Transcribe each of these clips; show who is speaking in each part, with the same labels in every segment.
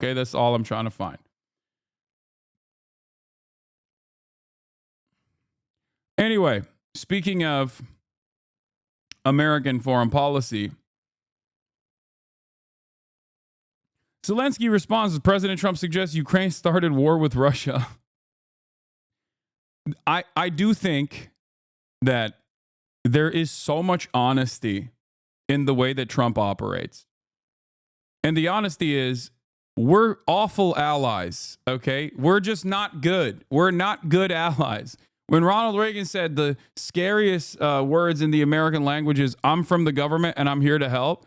Speaker 1: Okay, that's all I'm trying to find. Anyway, speaking of American foreign policy, Zelensky responds as President Trump suggests Ukraine started war with Russia. I do think that there is so much honesty in the way that Trump operates. And the honesty is, we're awful allies, okay? We're just not good. We're not good allies. When Ronald Reagan said the scariest words in the American language is, I'm from the government and I'm here to help,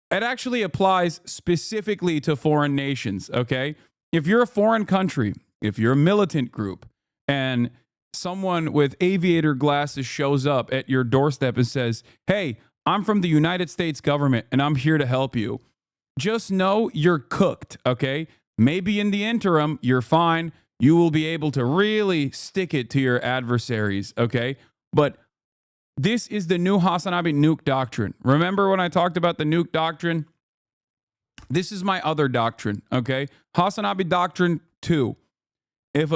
Speaker 1: it actually applies specifically to foreign nations, okay? If you're a foreign country, if you're a militant group, and someone with aviator glasses shows up at your doorstep and says, hey, I'm from the United States government and I'm here to help you, just know you're cooked, okay? Maybe in the interim, you're fine. You will be able to really stick it to your adversaries, okay? But this is the new Hasanabi nuke doctrine. Remember when I talked about the nuke doctrine? This is my other doctrine, okay? Hasanabi doctrine 2. If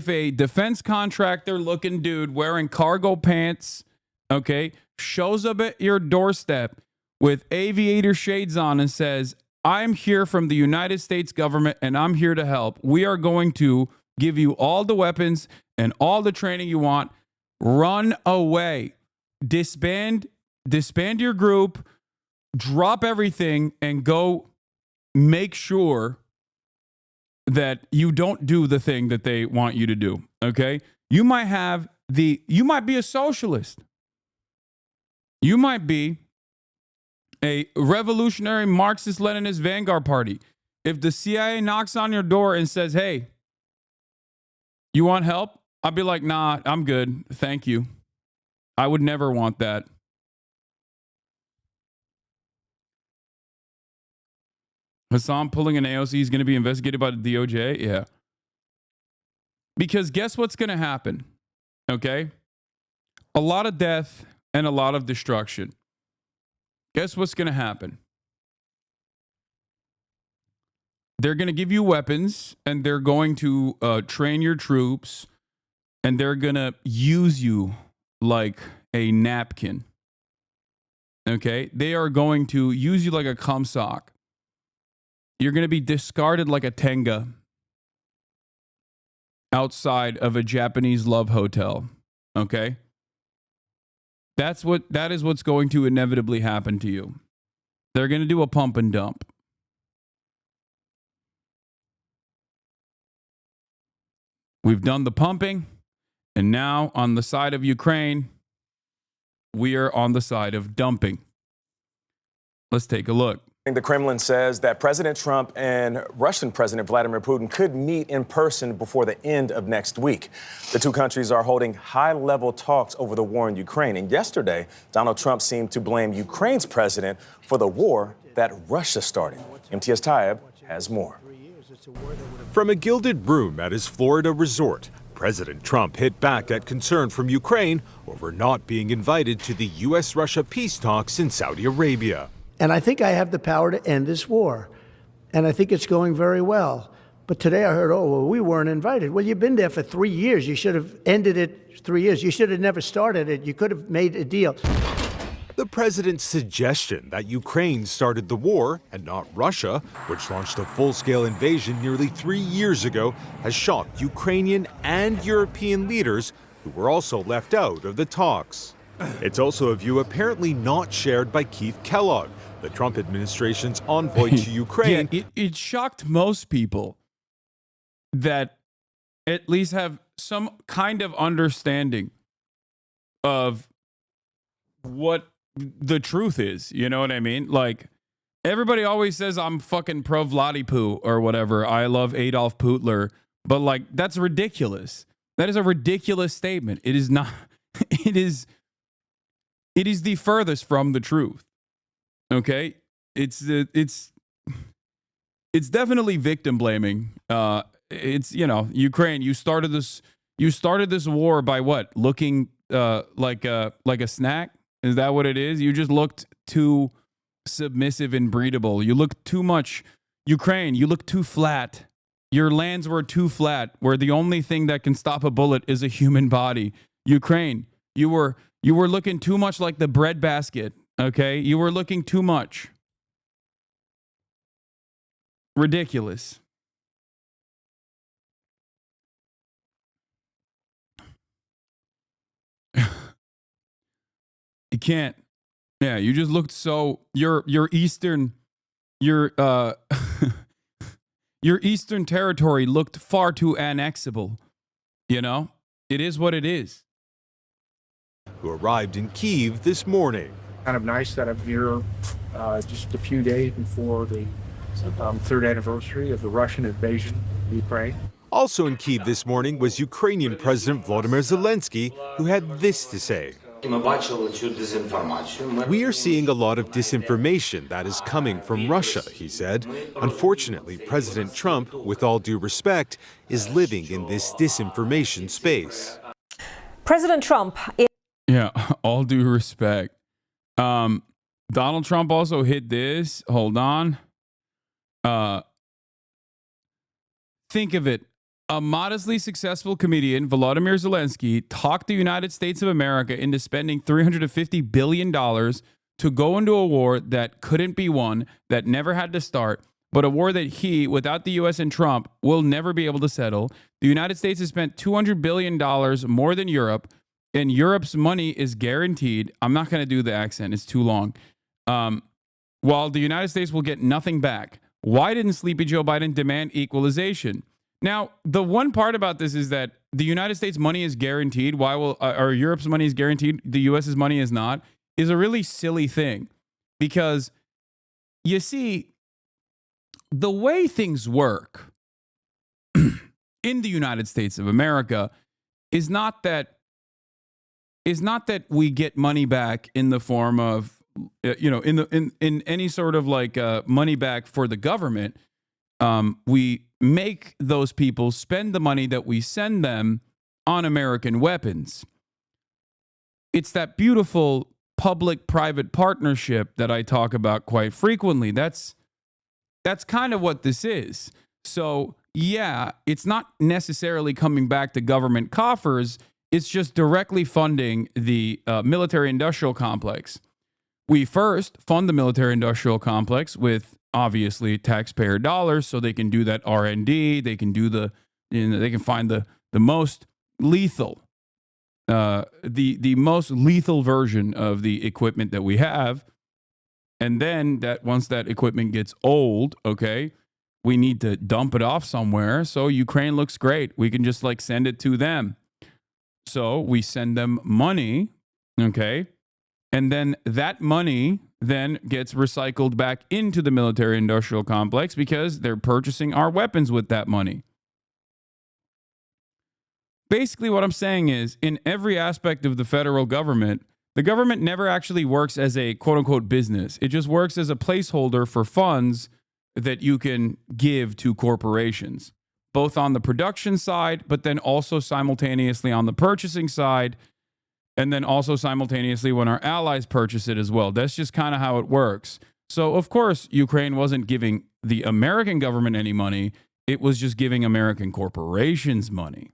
Speaker 1: a defense contractor looking dude wearing cargo pants, okay, shows up at your doorstep with aviator shades on and says, I'm here from the United States government and I'm here to help. We are going to give you all the weapons and all the training you want. Run away. Disband your group, drop everything, and go make sure that you don't do the thing that they want you to do. Okay? You might be a socialist. You might be a revolutionary Marxist-Leninist vanguard party. If the CIA knocks on your door and says, hey, you want help? I'd be like, nah, I'm good. Thank you. I would never want that. Hassan pulling an AOC is going to be investigated by the DOJ? Yeah. Because guess what's going to happen? Okay? A lot of death and a lot of destruction. Guess what's going to happen? They're going to give you weapons and they're going to train your troops and they're going to use you like a napkin. Okay? They are going to use you like a cum sock. You're going to be discarded like a tenga outside of a Japanese love hotel. Okay? That is what's going to inevitably happen to you. They're going to do a pump and dump. We've done the pumping, and now on the side of Ukraine, we are on the side of dumping. Let's take a look.
Speaker 2: The Kremlin says that President Trump and Russian President Vladimir Putin could meet in person before the end of next week. The two countries are holding high-level talks over the war in Ukraine. And yesterday, Donald Trump seemed to blame Ukraine's president for the war that Russia started. MTS Taib has more.
Speaker 3: From a gilded room at his Florida resort, President Trump hit back at concern from Ukraine over not being invited to the U.S.-Russia peace talks in Saudi Arabia.
Speaker 4: And I think I have the power to end this war. And I think it's going very well. But today I heard, oh, well, we weren't invited. Well, you've been there for 3 years. You should have ended it 3 years. You should have never started it. You could have made a deal.
Speaker 3: The president's suggestion that Ukraine started the war and not Russia, which launched a full-scale invasion nearly 3 years ago, has shocked Ukrainian and European leaders who were also left out of the talks. It's also a view apparently not shared by Keith Kellogg, the Trump administration's envoy to Ukraine.
Speaker 1: Yeah, it shocked most people that at least have some kind of understanding of what the truth is. You know what I mean? Like, everybody always says I'm fucking pro Vladipoo or whatever. I love Adolf Putler. But, like, that's ridiculous. That is a ridiculous statement. It is not. It is the furthest from the truth. Okay? It's definitely victim blaming. It's, you know, Ukraine, you started this war by what? Looking like a snack? Is that what it is? You just looked too submissive and breedable. You looked too much Ukraine, you look too flat. Your lands were too flat, where the only thing that can stop a bullet is a human body. Ukraine, you were looking too much like the breadbasket, okay? You were looking too much. Ridiculous. You can't. Yeah, you just looked so your eastern your your eastern territory looked far too annexable. You know? It is what it is.
Speaker 3: Who arrived in Kyiv this morning.
Speaker 5: Kind of nice that I'm here just a few days before the third anniversary of the Russian invasion of Ukraine.
Speaker 3: Also in Kyiv this morning was Ukrainian President Volodymyr Zelensky, who had this to say. We are seeing a lot of disinformation that is coming from Russia, he said. Unfortunately, President Trump, with all due respect, is living in this disinformation space.
Speaker 6: President Trump.
Speaker 1: Yeah, all due respect. Donald Trump also hit this. Hold on. Think of it. A modestly successful comedian, Volodymyr Zelensky, talked the United States of America into spending $350 billion to go into a war that couldn't be won, that never had to start, but a war that he, without the U.S. and Trump, will never be able to settle. The United States has spent $200 billion more than Europe, and Europe's money is guaranteed. I'm not going to do the accent. It's too long. While the United States will get nothing back. Why didn't Sleepy Joe Biden demand equalization? Now, the one part about this is that the United States money is guaranteed. Why will or Europe's money is guaranteed? The U.S.'s money is not. Is a really silly thing, because you see, the way things work in the United States of America is not that we get money back in the form of in any sort of like money back for the government. We make those people spend the money that we send them on American weapons. It's that beautiful public-private partnership that I talk about quite frequently. That's kind of what this is. So, yeah, it's not necessarily coming back to government coffers. It's just directly funding the military-industrial complex. We first fund the military-industrial complex with obviously taxpayer dollars, so they can do that R&D. They can do they can find the most lethal, the most lethal version of the equipment that we have. And then once that equipment gets old, okay, we need to dump it off somewhere. So Ukraine looks great. We can just like send it to them. So we send them money, okay, and then that money then gets recycled back into the military-industrial complex because they're purchasing our weapons with that money. Basically, what I'm saying is, in every aspect of the federal government, the government never actually works as a quote-unquote business. It just works as a placeholder for funds that you can give to corporations, both on the production side, but then also simultaneously on the purchasing side, and then also simultaneously when our allies purchase it as well. That's just kind of how it works. So, of course, Ukraine wasn't giving the American government any money. It was just giving American corporations money.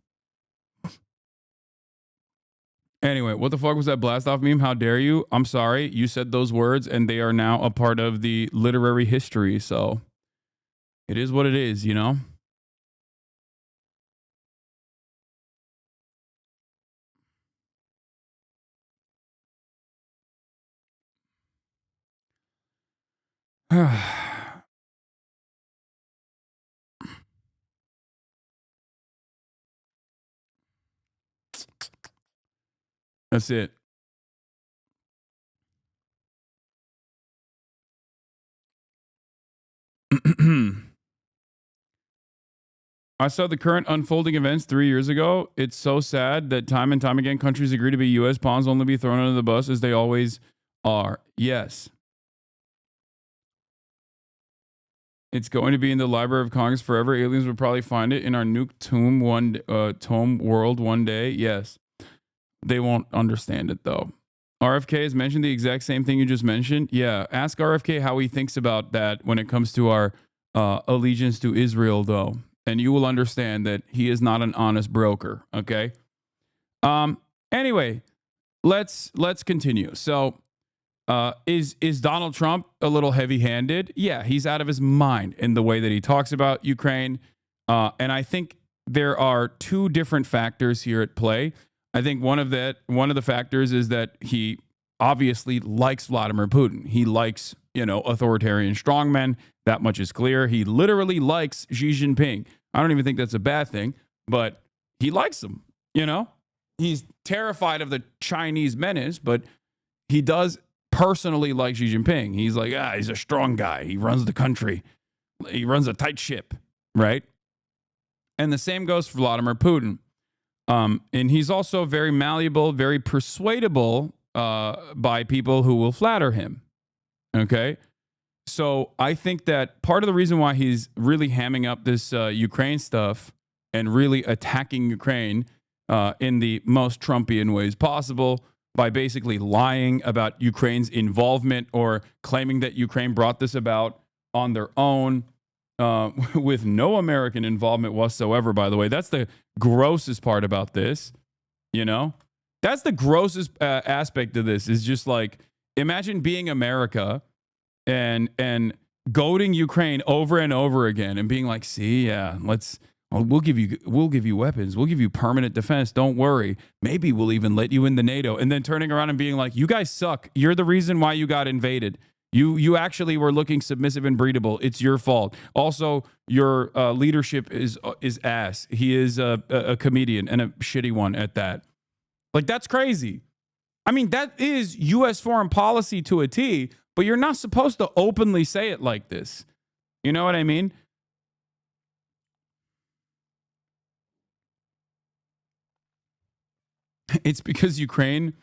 Speaker 1: Anyway, what the fuck was that blast off meme? How dare you? I'm sorry. You said those words, and they are now a part of the literary history. So it is what it is, you know? That's it. I saw the current unfolding events 3 years ago. It's so sad that time and time again countries agree to be U.S. pawns, only be thrown under the bus as they always are. Yes. It's going to be in the Library of Congress forever. Aliens will probably find it in our nuke tomb world one day. Yes. They won't understand it, though. RFK has mentioned the exact same thing you just mentioned. Yeah, ask RFK how he thinks about that when it comes to our allegiance to Israel, though, and you will understand that he is not an honest broker. Okay. Anyway, let's continue. So, is Donald Trump a little heavy-handed? Yeah, he's out of his mind in the way that he talks about Ukraine. And I think there are two different factors here at play. I think one of the factors is that he obviously likes Vladimir Putin. He likes, authoritarian strongmen. That much is clear. He literally likes Xi Jinping. I don't even think that's a bad thing, but he likes him, He's terrified of the Chinese menace, but he does personally like Xi Jinping. He's like, he's a strong guy. He runs the country. He runs a tight ship, right? And the same goes for Vladimir Putin. And he's also very malleable, very persuadable by people who will flatter him. Okay? So I think that part of the reason why he's really hamming up this Ukraine stuff and really attacking Ukraine in the most Trumpian ways possible by basically lying about Ukraine's involvement or claiming that Ukraine brought this about on their own with no American involvement whatsoever, by the way. That's the grossest part about this, That's the grossest aspect of this is just like, imagine being America and goading Ukraine over and over again and being like, see, yeah, we'll give you weapons. We'll give you permanent defense. Don't worry. Maybe we'll even let you into NATO. And then turning around and being like, you guys suck. You're the reason why you got invaded. You actually were looking submissive and breedable. It's your fault. Also, your leadership is ass. He is a comedian and a shitty one at that. Like, that's crazy. I mean, that is U.S. foreign policy to a T, but you're not supposed to openly say it like this. You know what I mean? It's because Ukraine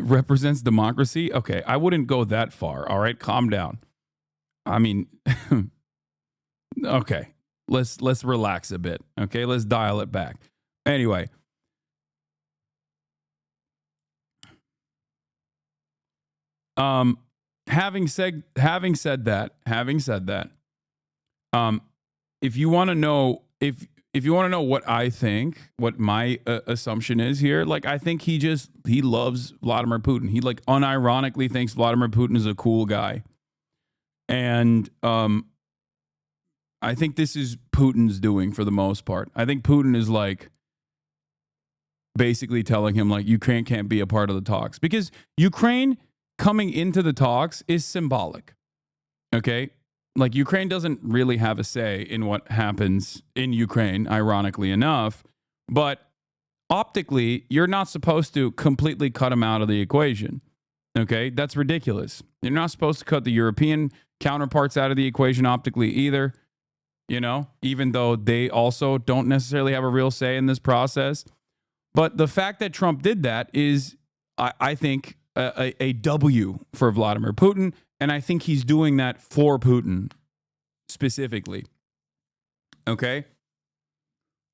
Speaker 1: represents democracy. Okay, I wouldn't go that far. All right, calm down. I mean, okay, let's relax a bit. Okay, let's dial it back. Anyway, having said that, if you want to know if you want to know what I think, what my assumption is here, like, I think he loves Vladimir Putin. He unironically thinks Vladimir Putin is a cool guy. And I think this is Putin's doing for the most part. I think Putin is basically telling him Ukraine can't be a part of the talks because Ukraine coming into the talks is symbolic. Okay? Ukraine doesn't really have a say in what happens in Ukraine, ironically enough, but optically, you're not supposed to completely cut them out of the equation. Okay? That's ridiculous. You're not supposed to cut the European counterparts out of the equation optically either, even though they also don't necessarily have a real say in this process. But the fact that Trump did that is, I think, a W for Vladimir Putin. And I think he's doing that for Putin specifically. Okay?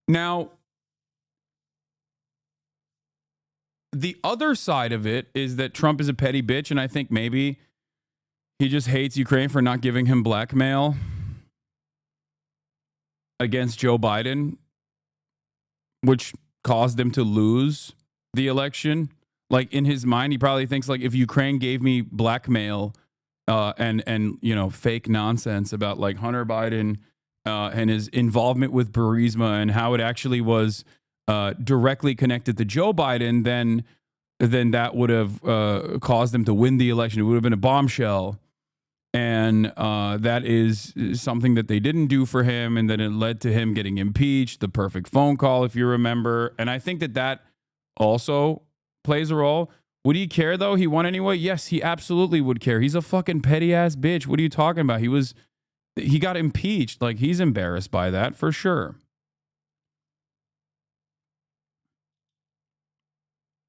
Speaker 1: Now, the other side of it is that Trump is a petty bitch, and I think maybe he just hates Ukraine for not giving him blackmail against Joe Biden, which caused him to lose the election. In his mind, he probably thinks if Ukraine gave me blackmail and fake nonsense about Hunter Biden and his involvement with Burisma and how it actually was directly connected to Joe Biden, then that would have caused them to win the election. It would have been a bombshell. And that is something that they didn't do for him, and then it led to him getting impeached, the perfect phone call, if you remember. And I think that also plays a role. Would he care, though? He won anyway? Yes, he absolutely would care. He's a fucking petty-ass bitch. What are you talking about? He got impeached. He's embarrassed by that, for sure.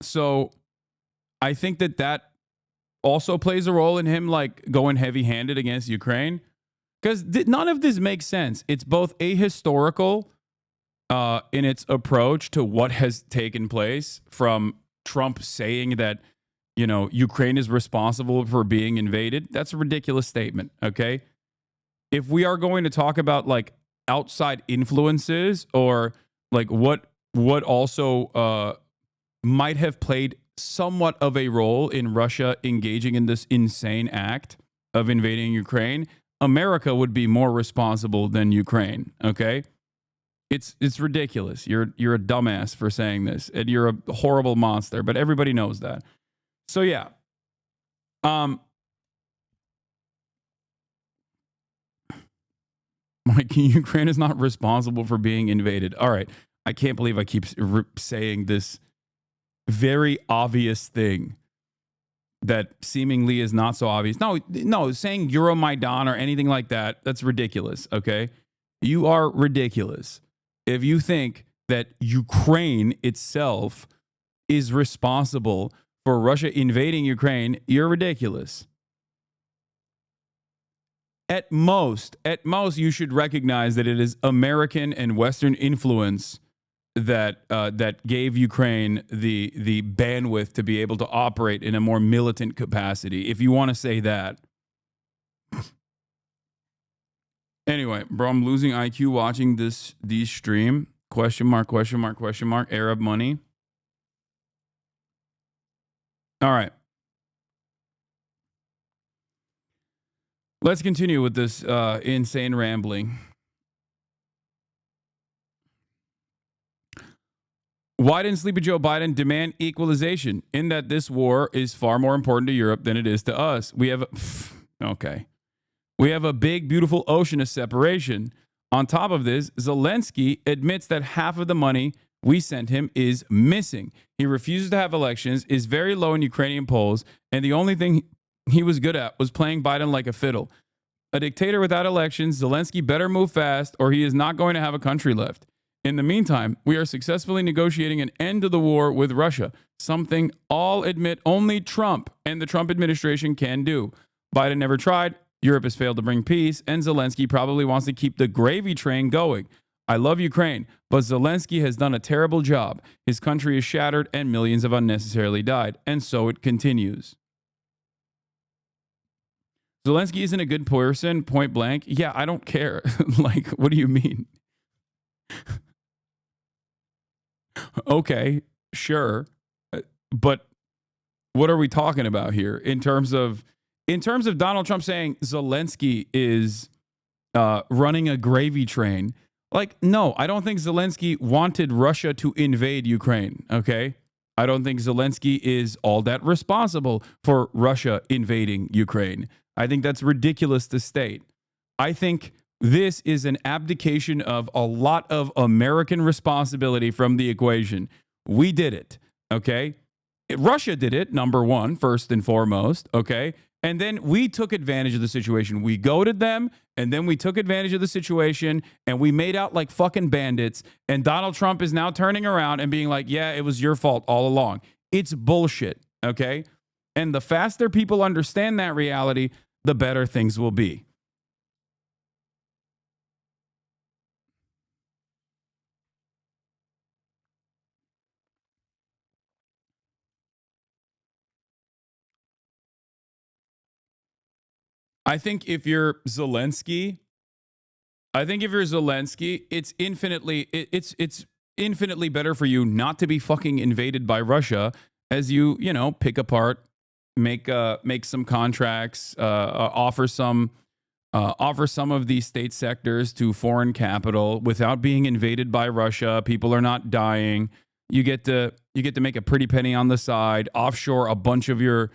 Speaker 1: So I think that also plays a role in him, going heavy-handed against Ukraine. Because none of this makes sense. It's both ahistorical in its approach to what has taken place, from Trump saying that, Ukraine is responsible for being invaded. That's a ridiculous statement, okay? if we are going to talk about like outside influences or like what also might have played somewhat of a role in Russia engaging in this insane act of invading Ukraine, America would be more responsible than Ukraine. Okay, it's ridiculous. You're a dumbass for saying this, and you're a horrible monster. But everybody knows that. So yeah, Mike, Ukraine is not responsible for being invaded. All right, I can't believe I keep saying this very obvious thing that seemingly is not so obvious. No, saying Euromaidan or anything like that, that's ridiculous, okay? You are ridiculous if you think that Ukraine itself is responsible for Russia invading Ukraine. You're ridiculous. At most, you should recognize that it is American and Western influence that gave Ukraine the bandwidth to be able to operate in a more militant capacity, if you want to say that. Anyway, bro, I'm losing IQ watching these stream. Question mark, Arab money. All right. Let's continue with this insane rambling. Why didn't Sleepy Joe Biden demand equalization? In that this war is far more important to Europe than it is to us. We have a big, beautiful ocean of separation. On top of this, Zelensky admits that half of the money we sent him is missing. He refuses to have elections, is very low in Ukrainian polls, and the only thing he was good at was playing Biden like a fiddle. A dictator without elections, Zelensky better move fast or he is not going to have a country left. In the meantime, we are successfully negotiating an end to the war with Russia, something all admit only Trump and the Trump administration can do. Biden never tried, Europe has failed to bring peace, and Zelensky probably wants to keep the gravy train going. I love Ukraine, but Zelensky has done a terrible job. His country is shattered and millions have unnecessarily died, and so it continues. Zelensky isn't a good person, point blank. Yeah, I don't care. Like, what do you mean? Okay, sure. But what are we talking about here in terms of Donald Trump saying Zelensky is running a gravy train? Like, no, I don't think Zelensky wanted Russia to invade Ukraine, okay? I don't think Zelensky is all that responsible for Russia invading Ukraine. I think that's ridiculous to state. I think this is an abdication of a lot of American responsibility from the equation. We did it, okay? Russia did it, number one, first and foremost, okay? And then we took advantage of the situation. We goaded them, and then we took advantage of the situation, and we made out like fucking bandits. And Donald Trump is now turning around and being like, yeah, it was your fault all along. It's bullshit, okay? And the faster people understand that reality, the better things will be. I think if you're Zelensky, it's infinitely better for you not to be fucking invaded by Russia as you pick apart, make some contracts, offer some of these state sectors to foreign capital without being invaded by Russia. People are not dying. You get to make a pretty penny on the side, offshore a bunch of the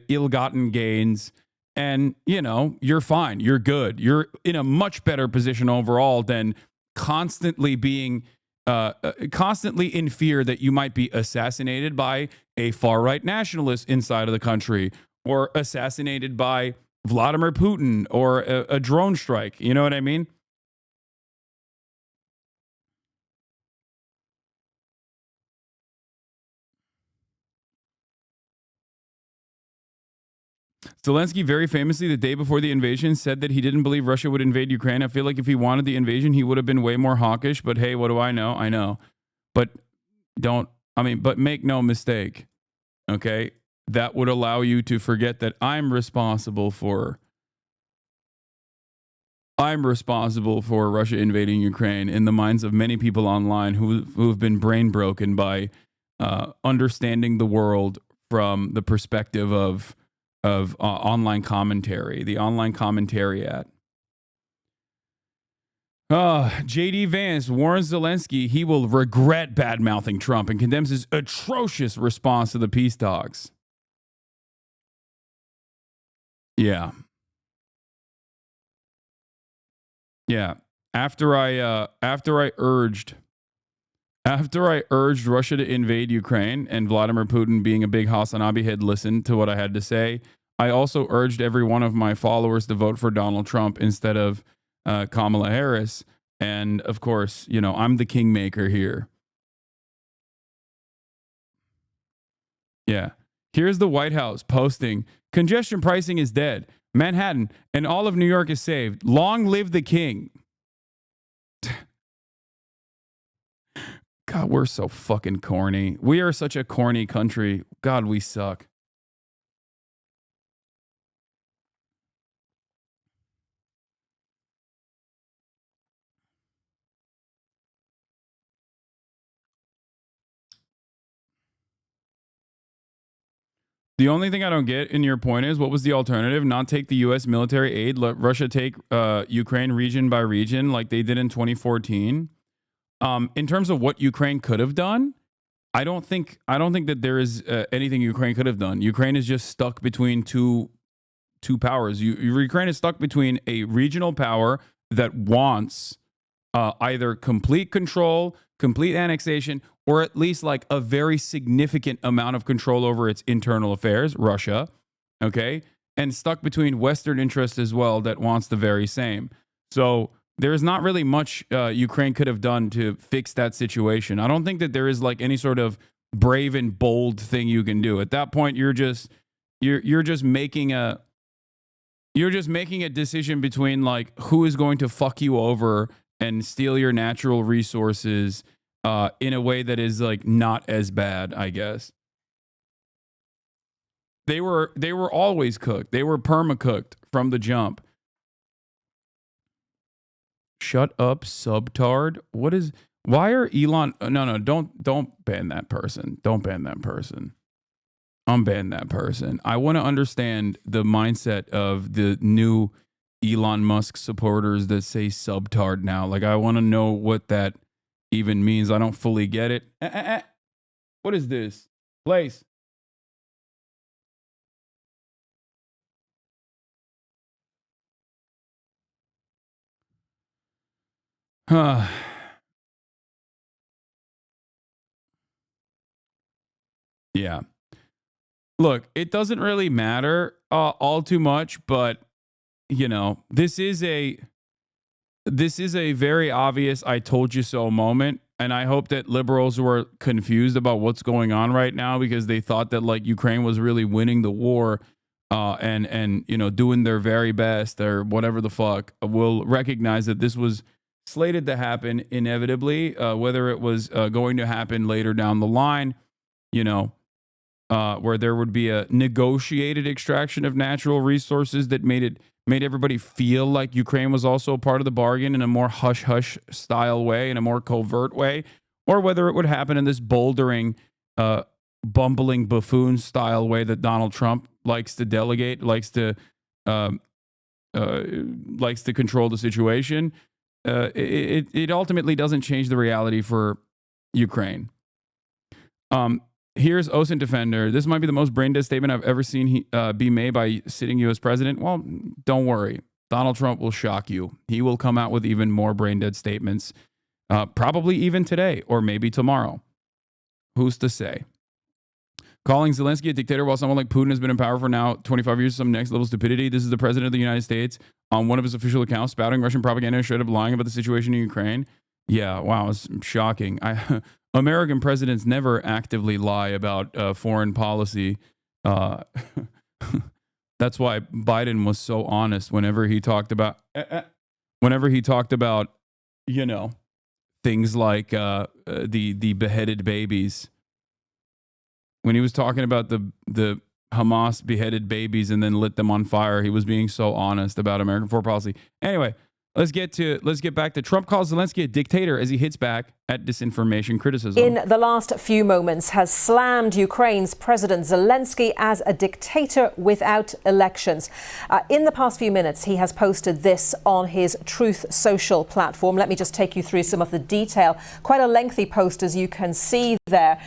Speaker 1: ill-gotten gains. And, you're fine. You're good. You're in a much better position overall than constantly being constantly in fear that you might be assassinated by a far-right nationalist inside of the country or assassinated by Vladimir Putin or a drone strike. You know what I mean? Zelensky very famously, the day before the invasion, said that he didn't believe Russia would invade Ukraine. I feel like if he wanted the invasion, he would have been way more hawkish. But hey, what do I know? I know. But make no mistake, okay? That would allow you to forget that I'm responsible for I'm responsible for Russia invading Ukraine in the minds of many people online who've been brain broken by understanding the world from the perspective of online commentary, the online commentariat. J.D. Vance warns Zelensky he will regret bad-mouthing Trump and condemns his atrocious response to the peace talks. Yeah. Yeah. After I urged Russia to invade Ukraine and Vladimir Putin, being a big Hasanabi, had listened to what I had to say, I also urged every one of my followers to vote for Donald Trump instead of Kamala Harris. And of course, you know, I'm the kingmaker here. Yeah. Here's the White House posting, congestion pricing is dead. Manhattan and all of New York is saved. Long live the king. God, we're so fucking corny. We are such a corny country. God, we suck. The only thing I don't get in your point is, what was the alternative? Not take the U.S. military aid, let Russia take Ukraine region by region like they did in 2014. In terms of what Ukraine could have done, I don't think that there is anything Ukraine could have done. Ukraine is just stuck between two powers. Ukraine is stuck between a regional power that wants either complete control, complete annexation, or at least like a very significant amount of control over its internal affairs, Russia, okay? And stuck between Western interests as well that wants the very same. So there's not really much Ukraine could have done to fix that situation. I don't think that there is like any sort of brave and bold thing you can do. At that point, you're just making a decision between like who is going to fuck you over and steal your natural resources in a way that is like not as bad, I guess. They were always cooked. They were perma-cooked from the jump. Shut up, subtard. Why are Elon? No, don't ban that person. Don't ban that person. Unban that person. I want to understand the mindset of the new Elon Musk supporters that say subtard now. Like, I want to know what that even means. I don't fully get it. What is this? Place. Yeah. Look, it doesn't really matter all too much, but you know, this is a very obvious "I told you so" moment, and I hope that liberals were confused about what's going on right now because they thought that like Ukraine was really winning the war, and you know, doing their very best or whatever the fuck, will recognize that this was slated to happen inevitably, whether it was going to happen later down the line, you know. Where there would be a negotiated extraction of natural resources that made everybody feel like Ukraine was also a part of the bargain in a more hush-hush style way, in a more covert way, or whether it would happen in this bouldering, bumbling buffoon style way that Donald Trump likes to delegate, likes to control the situation. It ultimately doesn't change the reality for Ukraine. Here's OSINT Defender. This might be the most brain-dead statement I've ever seen be made by sitting U.S. president. Well, don't worry. Donald Trump will shock you. He will come out with even more brain-dead statements, probably even today or maybe tomorrow. Who's to say? Calling Zelensky a dictator while someone like Putin has been in power for now 25 years is some next-level stupidity. This is the president of the United States on one of his official accounts spouting Russian propaganda and straight up lying about the situation in Ukraine. Yeah, wow, it's shocking. American presidents never actively lie about foreign policy. That's why Biden was so honest whenever he talked about, you know, things like the beheaded babies. When he was talking about the Hamas beheaded babies and then lit them on fire, he was being so honest about American foreign policy. Anyway, let's get back to Trump calls Zelensky a dictator as he hits back at disinformation criticism.
Speaker 6: In the last few moments has slammed Ukraine's President Zelensky as a dictator without elections. In the past few minutes, he has posted this on his Truth Social platform. Let me just take you through some of the detail. Quite a lengthy post, as you can see there.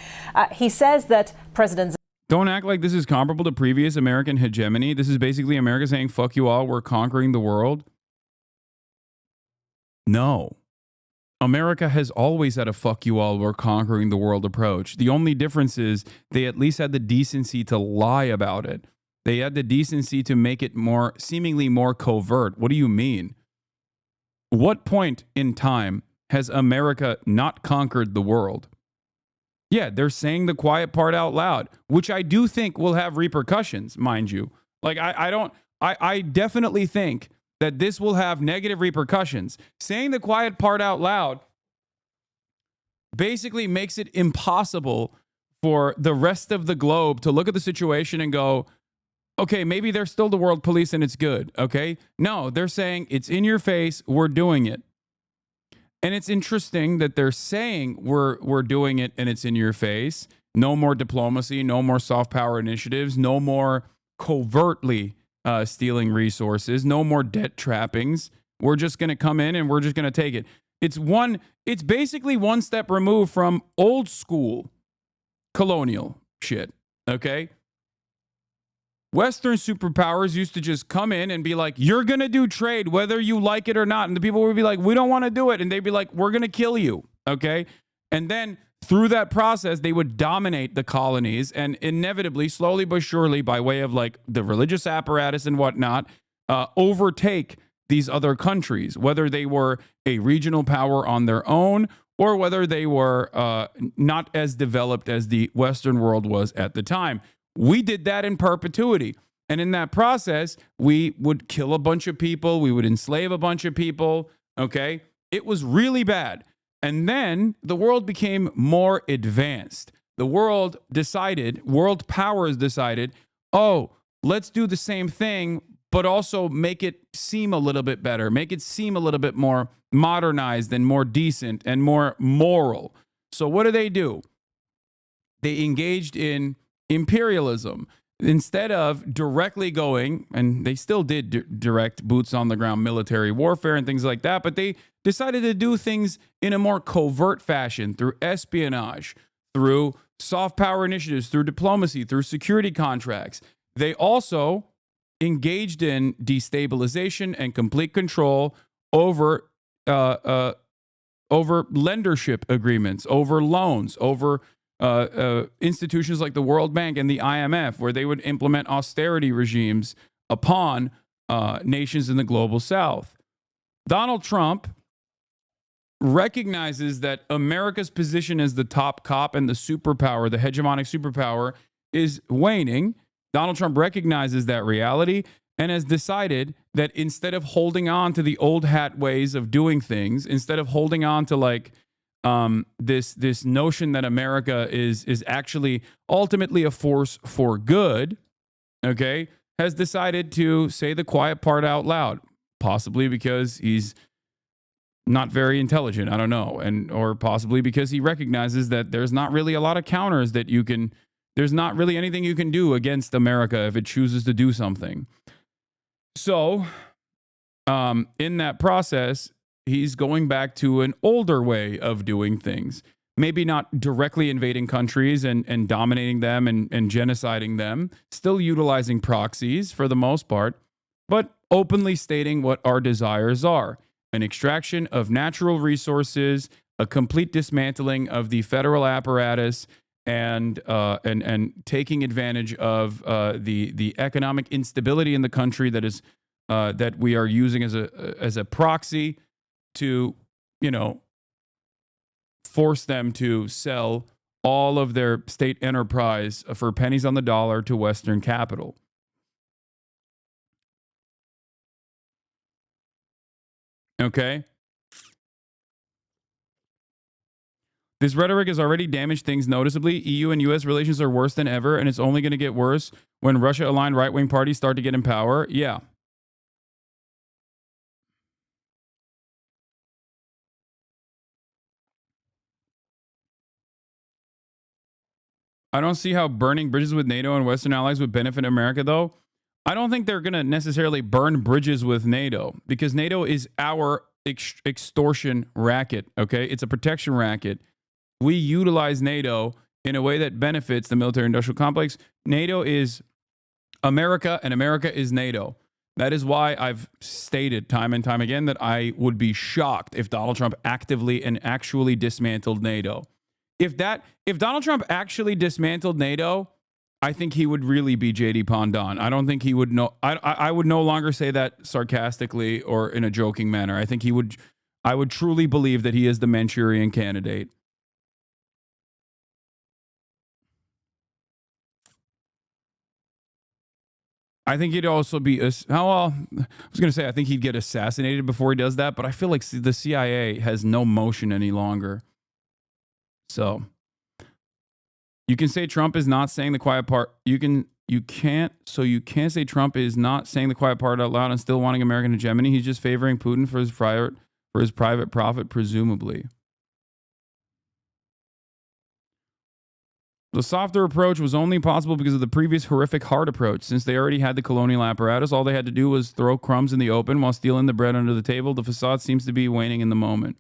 Speaker 6: He says that President
Speaker 1: Don't act like this is comparable to previous American hegemony. This is basically America saying, fuck you all, we're conquering the world. No. America has always had a fuck you all, we're conquering the world approach. The only difference is they at least had the decency to lie about it. They had the decency to make it seemingly more covert. What do you mean? What point in time has America not conquered the world? Yeah, they're saying the quiet part out loud, which I do think will have repercussions, mind you. Like, I definitely think that this will have negative repercussions. Saying the quiet part out loud basically makes it impossible for the rest of the globe to look at the situation and go, okay, maybe they're still the world police and it's good, okay? No, they're saying it's in your face, we're doing it. And it's interesting that they're saying we're doing it and it's in your face. No more diplomacy, no more soft power initiatives, no more covertly stealing resources, no more debt trappings. We're just going to come in and we're just going to take it. It's basically one step removed from old school colonial shit, okay? Western superpowers used to just come in and be like, you're going to do trade whether you like it or not. And the people would be like, we don't want to do it. And they'd be like, we're going to kill you, okay? And then through that process, they would dominate the colonies and inevitably, slowly but surely, by way of like the religious apparatus and whatnot, overtake these other countries, whether they were a regional power on their own or whether they were not as developed as the Western world was at the time. We did that in perpetuity. And in that process, we would kill a bunch of people. We would enslave a bunch of people. Okay. It was really bad. And then the world became more advanced. The world powers decided, oh, let's do the same thing, but also make it seem a little bit better, make it seem a little bit more modernized and more decent and more moral. So what do? They engaged in imperialism. Instead of directly going, and they still did direct boots on the ground military warfare and things like that, but they decided to do things in a more covert fashion through espionage, through soft power initiatives, through diplomacy, through security contracts. They also engaged in destabilization and complete control over lendership agreements, over loans, over institutions like the World Bank and the IMF, where they would implement austerity regimes upon nations in the global south. Donald Trump recognizes that America's position as the top cop and the superpower, the hegemonic superpower, is waning. Donald Trump recognizes that reality and has decided that instead of holding on to the old hat ways of doing things, instead of holding on to like this notion that America is actually ultimately a force for good, okay, has decided to say the quiet part out loud, possibly because he's not very intelligent, I don't know, or possibly because he recognizes that there's not really a lot of counters that there's not really anything you can do against America if it chooses to do something. So, in that process, he's going back to an older way of doing things. Maybe not directly invading countries and dominating them and genociding them, still utilizing proxies for the most part, but openly stating what our desires are. An extraction of natural resources, a complete dismantling of the federal apparatus, and taking advantage of the economic instability in the country that we are using as a proxy to, force them to sell all of their state enterprise for pennies on the dollar to Western capital. Okay? This rhetoric has already damaged things noticeably. EU and US relations are worse than ever, and it's only going to get worse when Russia-aligned right-wing parties start to get in power. Yeah. I don't see how burning bridges with NATO and Western allies would benefit America, though. I don't think they're going to necessarily burn bridges with NATO because NATO is our extortion racket, okay? It's a protection racket. We utilize NATO in a way that benefits the military-industrial complex. NATO is America, and America is NATO. That is why I've stated time and time again that I would be shocked if Donald Trump actively and actually dismantled NATO. If Donald Trump actually dismantled NATO, I think he would really be JD Pondon. I don't think he would know. I would no longer say that sarcastically or in a joking manner. I think I would truly believe that he is the Manchurian candidate. I think he'd also be, I was going to say, I think he'd get assassinated before he does that, but I feel like the CIA has no motion any longer. So you can say Trump is not saying the quiet part. You can't say Trump is not saying the quiet part out loud and still wanting American hegemony. He's just favoring Putin for his private profit, presumably. The softer approach was only possible because of the previous horrific hard approach. Since they already had the colonial apparatus, all they had to do was throw crumbs in the open while stealing the bread under the table. The facade seems to be waning in the moment.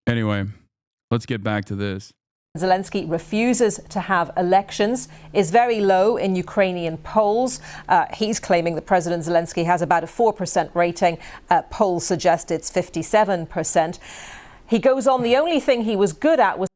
Speaker 1: Anyway, let's get back to this.
Speaker 6: Zelensky refuses to have elections, is very low in Ukrainian polls. He's claiming that President Zelensky has about a 4% rating. Polls suggest it's 57%. He goes on, the only thing he was good at was...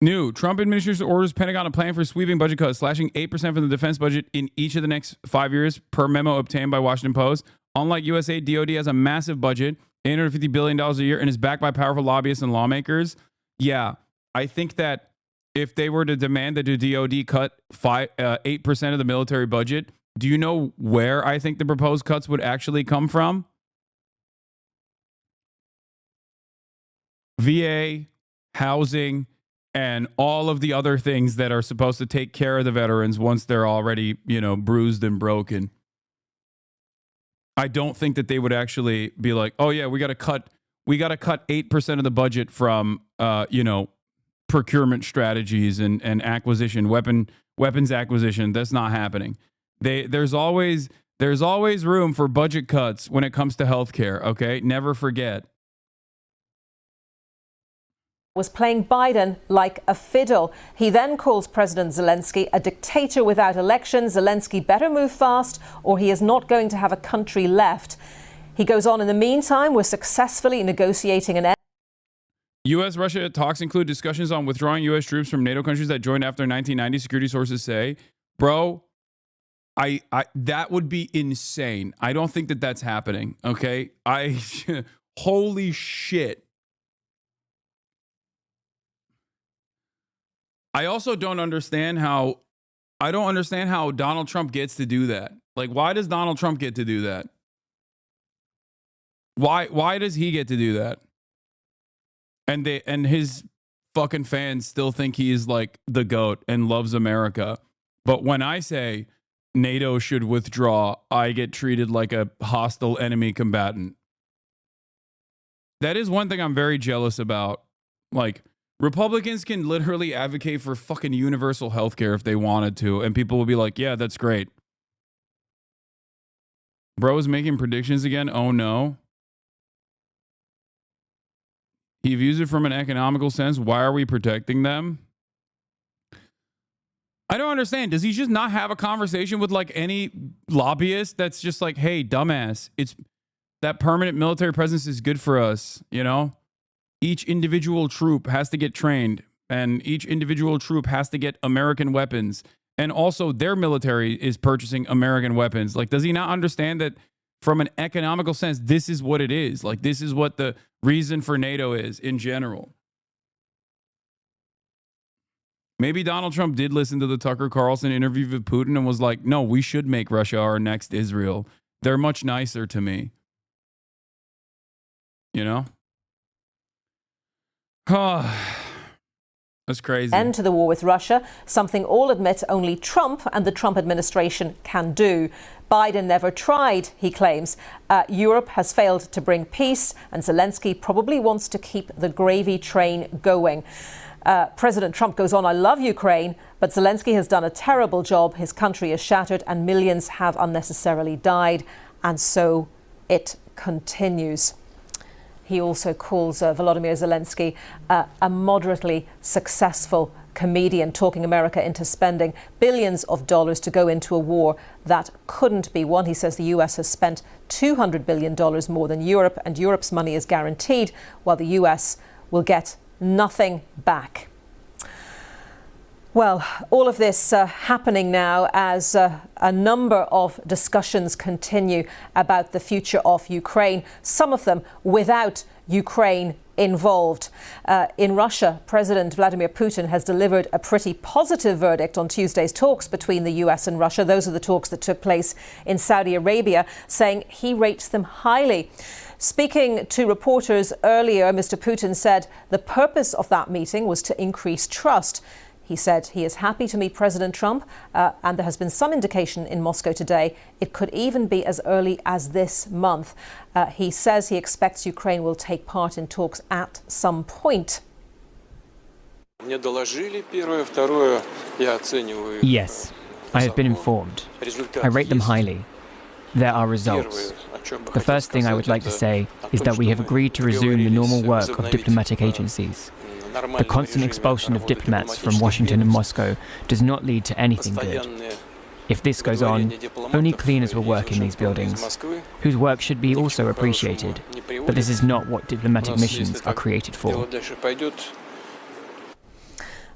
Speaker 1: New Trump administration orders Pentagon a plan for sweeping budget cuts, slashing 8% from the defense budget in each of the next 5 years, per memo obtained by Washington Post. Unlike USA, DOD has a massive budget, $850 billion a year, and is backed by powerful lobbyists and lawmakers. Yeah. I think that if they were to demand that the DOD cut 8% of the military budget, do you know where I think the proposed cuts would actually come from? VA, housing, and all of the other things that are supposed to take care of the veterans once they're already, bruised and broken. I don't think that they would actually be like, oh yeah, we got to cut 8% of the budget from, procurement strategies and acquisition, weapons acquisition. That's not happening. There's always room for budget cuts when it comes to healthcare. Okay, never forget.
Speaker 6: Was playing Biden like a fiddle. He then calls President Zelensky a dictator without elections. Zelensky better move fast or he is not going to have a country left. He goes on, in the meantime, we're successfully negotiating an end.
Speaker 1: U.S.-Russia talks include discussions on withdrawing U.S. troops from NATO countries that joined after 1990, security sources say. Bro, I that would be insane. I don't think that that's happening, okay? Holy shit. I also don't understand how Donald Trump gets to do that. Like, why does Donald Trump get to do that? Why does he get to do that? And his fucking fans still think he is like the GOAT and loves America. But when I say NATO should withdraw, I get treated like a hostile enemy combatant. That is one thing I'm very jealous about. Like, Republicans can literally advocate for fucking universal health care if they wanted to, and people will be like, yeah, that's great. Bro's making predictions again? Oh no. He views it from an economical sense. Why are we protecting them? I don't understand. Does he just not have a conversation with like any lobbyist that's just like, hey, dumbass, it's that permanent military presence is good for us, Each individual troop has to get trained, and each individual troop has to get American weapons. And also their military is purchasing American weapons. Like, does he not understand that from an economical sense, this is what it is? Like, this is what the reason for NATO is in general. Maybe Donald Trump did listen to the Tucker Carlson interview with Putin and was like, no, we should make Russia our next Israel. They're much nicer to me. That's crazy.
Speaker 6: End to the war with Russia, something all admit only Trump and the Trump administration can do. Biden never tried, he claims. Europe has failed to bring peace, and Zelensky probably wants to keep the gravy train going. President Trump goes on, I love Ukraine, but Zelensky has done a terrible job. His country is shattered and millions have unnecessarily died. And so it continues. He also calls Volodymyr Zelensky a moderately successful comedian, talking America into spending billions of dollars to go into a war that couldn't be won. He says the US has spent $200 billion more than Europe, and Europe's money is guaranteed, while the US will get nothing back. Well, all of this happening now as a number of discussions continue about the future of Ukraine, some of them without Ukraine involved. In Russia, President Vladimir Putin has delivered a pretty positive verdict on Tuesday's talks between the US and Russia. Those are the talks that took place in Saudi Arabia, saying he rates them highly. Speaking to reporters earlier, Mr. Putin said the purpose of that meeting was to increase trust. He said he is happy to meet President Trump, and there has been some indication in Moscow today it could even be as early as this month. He says he expects Ukraine will take part in talks at some point.
Speaker 7: Yes, I have been informed. I rate them highly. There are results. The first thing I would like to say is that we have agreed to resume the normal work of diplomatic agencies. The constant expulsion of diplomats from Washington and Moscow does not lead to anything good. If this goes on, only cleaners will work in these buildings, whose work should be also appreciated. But this is not what diplomatic missions are created for.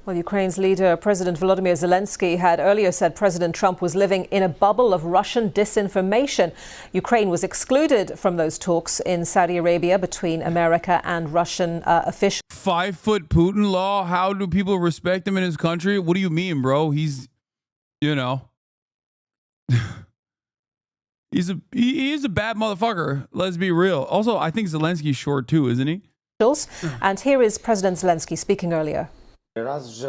Speaker 6: Well, Ukraine's leader, President Volodymyr Zelensky, had earlier said President Trump was living in a bubble of Russian disinformation. Ukraine was excluded from those talks in Saudi Arabia between America and Russian officials.
Speaker 1: 5-foot Putin law? How do people respect him in his country? What do you mean, bro? He's, you know, he is a bad motherfucker. Let's be real. Also, I think Zelensky's short too, isn't he?
Speaker 6: And here is President Zelensky speaking earlier.
Speaker 8: Since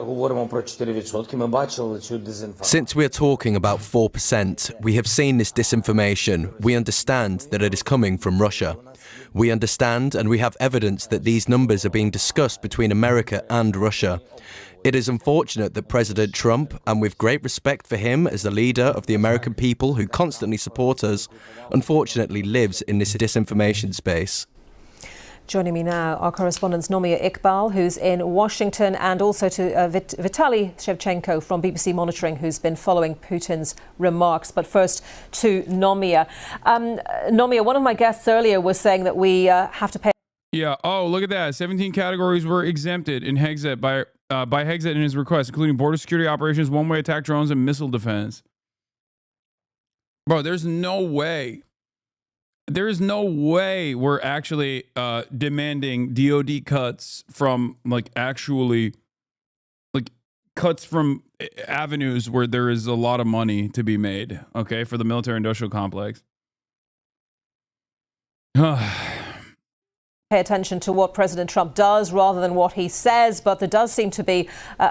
Speaker 8: we are talking about 4%, we have seen this disinformation. We understand that it is coming from Russia. We understand and we have evidence that these numbers are being discussed between America and Russia. It is unfortunate that President Trump, and with great respect for him as the leader of the American people who constantly support us, unfortunately lives in this disinformation space.
Speaker 6: Joining me now, our correspondent Nomia Iqbal, who's in Washington, and also to Vitaly Shevchenko from BBC Monitoring, who's been following Putin's remarks. But first to Nomia. Nomia, one of my guests earlier was saying that we have to pay.
Speaker 1: Yeah. Oh, look at that. 17 categories were exempted in Hexet by Hexet in his request, including border security operations, one-way attack drones, and missile defense. Bro, there's no way. There is no way we're actually demanding DOD cuts from cuts from avenues where there is a lot of money to be made, okay, for the military industrial complex.
Speaker 6: Pay attention to what President Trump does rather than what he says, but there does seem to be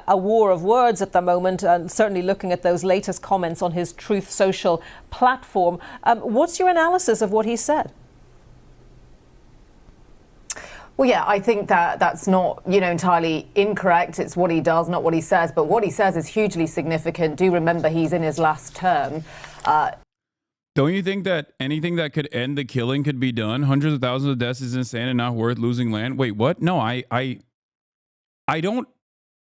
Speaker 6: a war of words at the moment, and certainly looking at those latest comments on his Truth Social platform. What's your analysis of what he said?
Speaker 9: Well, yeah, I think that's not, entirely incorrect. It's what he does, not what he says. But what he says is hugely significant. Do remember he's in his last term.
Speaker 1: Don't you think that anything that could end the killing could be done? Hundreds of thousands of deaths is insane and not worth losing land. Wait, what? No, I don't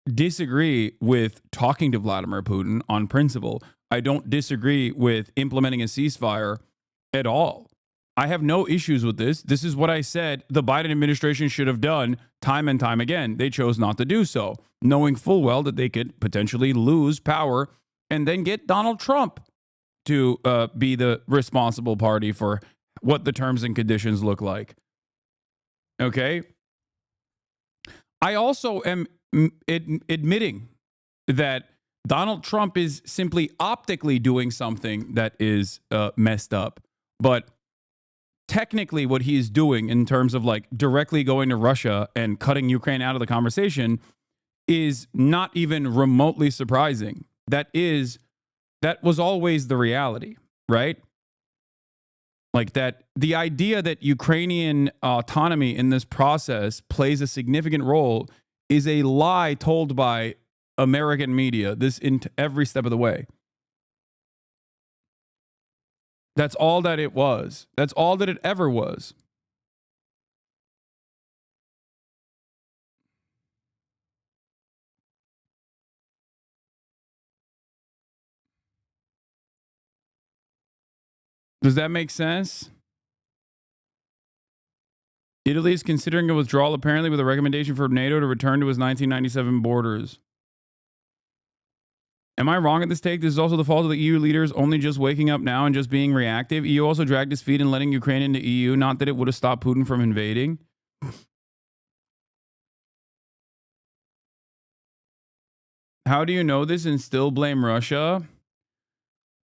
Speaker 1: disagree with talking to Vladimir Putin on principle. I don't disagree with implementing a ceasefire at all. I have no issues with this. This is what I said the Biden administration should have done time and time again. They chose not to do so, knowing full well that they could potentially lose power and then get Donald Trump to be the responsible party for what the terms and conditions look like. Okay? I also am admitting that Donald Trump is simply optically doing something that is messed up. But technically what he is doing in terms of directly going to Russia and cutting Ukraine out of the conversation is not even remotely surprising. That was always the reality, right? Like that, the idea that Ukrainian autonomy in this process plays a significant role is a lie told by American media every step of the way. That's all that it was. That's all that it ever was. Does that make sense? Italy is considering a withdrawal, apparently, with a recommendation for NATO to return to its 1997 borders. Am I wrong at this take? This is also the fault of the EU leaders only just waking up now and just being reactive. EU also dragged its feet in letting Ukraine into EU. Not that it would have stopped Putin from invading. How do you know this and still blame Russia?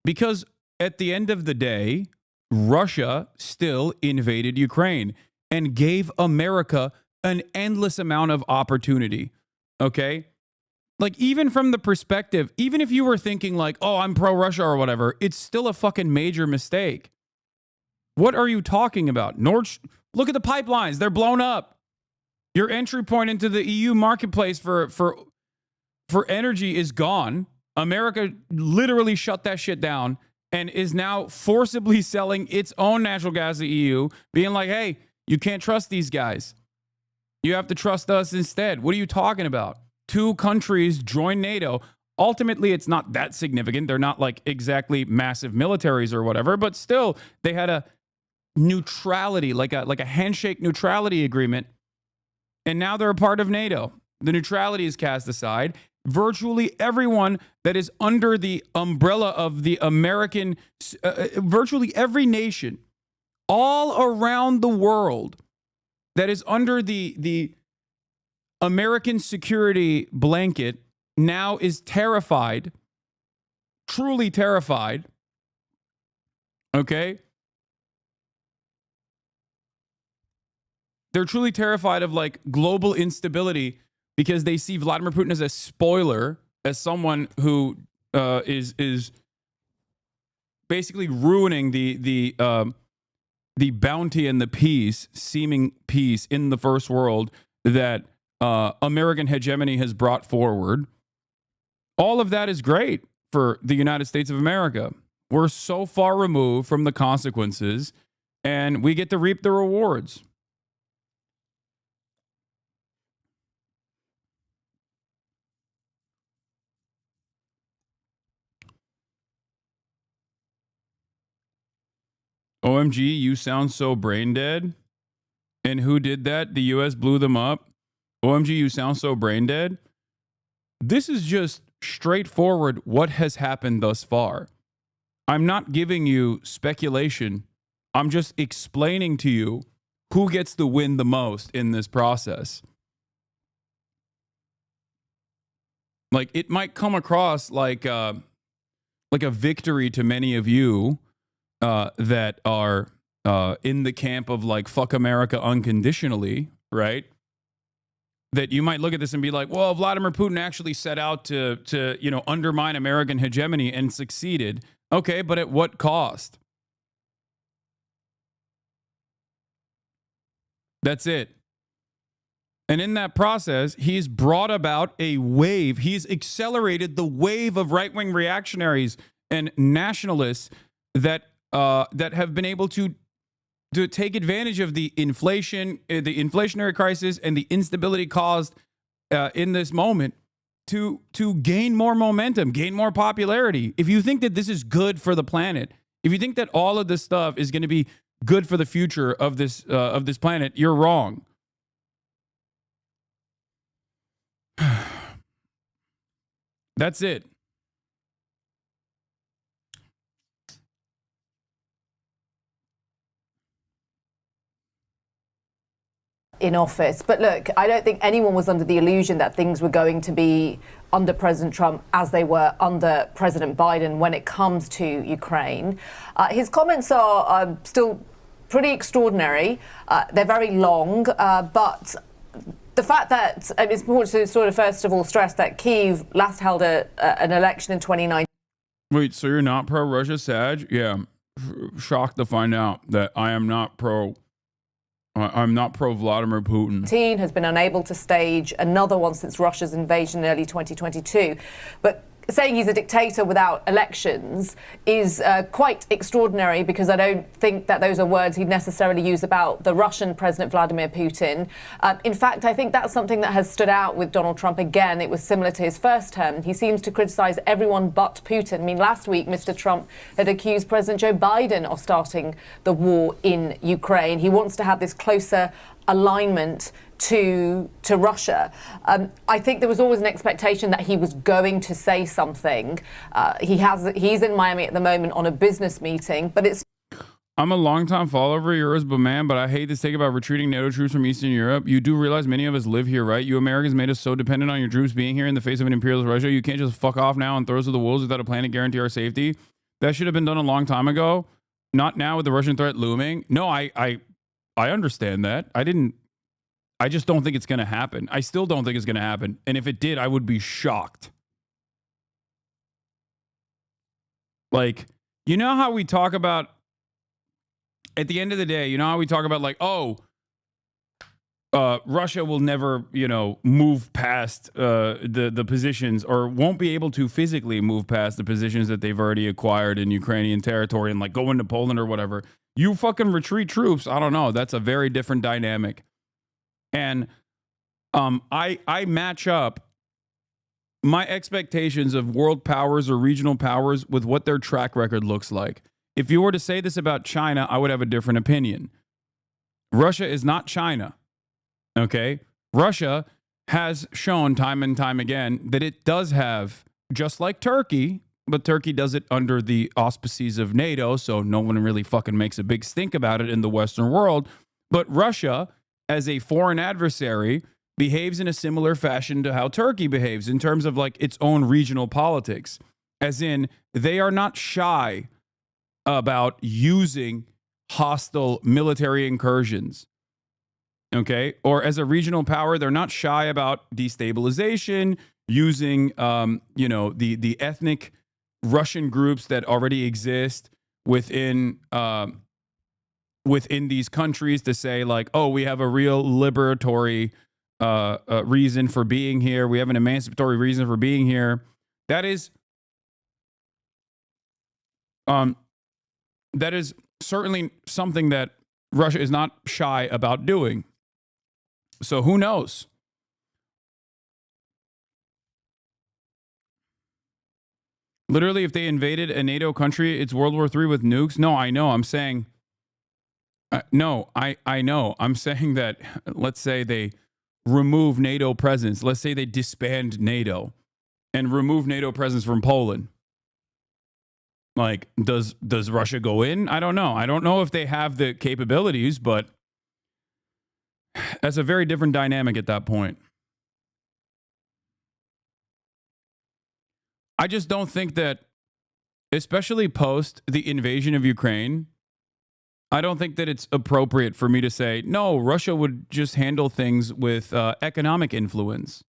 Speaker 1: Because at the end of the day, Russia still invaded Ukraine and gave America an endless amount of opportunity. Okay? Like, even from the perspective, even if you were thinking like, oh, I'm pro-Russia or whatever, it's still a fucking major mistake. What are you talking about? Look at the pipelines. They're blown up. Your entry point into the EU marketplace for energy is gone. America literally shut that shit down and is now forcibly selling its own natural gas to the EU, being like, hey, you can't trust these guys. You have to trust us instead. What are you talking about? 2 countries join NATO. Ultimately, it's not that significant. They're not like exactly massive militaries or whatever, but still, they had a neutrality, like a handshake neutrality agreement, and now they're a part of NATO. The neutrality is cast aside. Virtually everyone that is under the umbrella of the American, virtually every nation, all around the world that is under the American security blanket now is terrified, truly terrified, okay? They're truly terrified of like global instability because they see Vladimir Putin as a spoiler, as someone who is basically ruining the bounty and the peace, seeming peace in the first world that American hegemony has brought forward. All of that is great for the United States of America. We're so far removed from the consequences, and we get to reap the rewards. OMG, you sound so brain dead. And who did that? The US blew them up. OMG, you sound so brain dead. This is just straightforward what has happened thus far. I'm not giving you speculation. I'm just explaining to you who gets to win the most in this process. Like, it might come across like a victory to many of you that are in the camp of like, fuck America unconditionally, right? That you might look at this and be like, well, Vladimir Putin actually set out to undermine American hegemony and succeeded. Okay, but at what cost? That's it. And in that process, he's brought about a wave. He's accelerated the wave of right-wing reactionaries and nationalists that have been able to take advantage of the inflationary crisis and the instability caused in this moment to gain more momentum, gain more popularity. If you think that this is good for the planet, if you think that all of this stuff is going to be good for the future of this planet, you're wrong. That's it.
Speaker 9: In office. But look, I don't think anyone was under the illusion that things were going to be under President Trump as they were under President Biden when it comes to Ukraine. His comments are still pretty extraordinary. They're very long, but the fact that it's important to sort of first of all stress that Kyiv last held an election in 2019.
Speaker 1: Wait, so you're not pro-Russia, Sag? Yeah, shocked to find out that I am not pro. I'm not pro Vladimir Putin.
Speaker 9: Has been unable to stage another one since Russia's invasion in early 2022, but saying he's a dictator without elections is quite extraordinary, because I don't think that those are words he'd necessarily use about the Russian President Vladimir Putin. In fact, I think that's something that has stood out with Donald Trump again. It was similar to his first term. He seems to criticize everyone but Putin. I mean, last week, Mr. Trump had accused President Joe Biden of starting the war in Ukraine. He wants to have this closer alignment to Russia. I think there was always an expectation that he was going to say something. He's in Miami at the moment on a business meeting, but it's...
Speaker 1: I'm a longtime follower of yours, but I hate this take about retreating NATO troops from Eastern Europe. You do realize many of us live here, right? You Americans made us so dependent on your troops being here in the face of an imperialist Russia. You can't just fuck off now and throw us to the wolves without a plan to guarantee our safety. That should have been done a long time ago. Not now with the Russian threat looming. No, I understand that. I just don't think it's going to happen. I still don't think it's going to happen. And if it did, I would be shocked. Like, you know how we talk about, at the end of the day, you know how we talk about like, Russia will never, move past the positions, or won't be able to physically move past the positions that they've already acquired in Ukrainian territory and like go into Poland or whatever. You fucking retreat troops. I don't know. That's a very different dynamic. And I match up my expectations of world powers or regional powers with what their track record looks like. If you were to say this about China, I would have a different opinion. Russia is not China, okay? Russia has shown time and time again that it does have, just like Turkey, but Turkey does it under the auspices of NATO, so no one really fucking makes a big stink about it in the Western world. But Russia, as a foreign adversary, behaves in a similar fashion to how Turkey behaves in terms of like its own regional politics. As in, they are not shy about using hostile military incursions. Okay? Or as a regional power, they're not shy about destabilization, using the ethnic Russian groups that already exist within these countries to say like, oh, we have a real liberatory reason for being here. We have an emancipatory reason for being here. That is certainly something that Russia is not shy about doing. So who knows? Literally, if they invaded a NATO country, it's World War III with nukes. No, I know. I'm saying... I know. I'm saying that, let's say they remove NATO presence. Let's say they disband NATO and remove NATO presence from Poland. Like, does Russia go in? I don't know. I don't know if they have the capabilities, but that's a very different dynamic at that point. I just don't think that, especially post the invasion of Ukraine, I don't think that it's appropriate for me to say, no, Russia would just handle things with economic influence.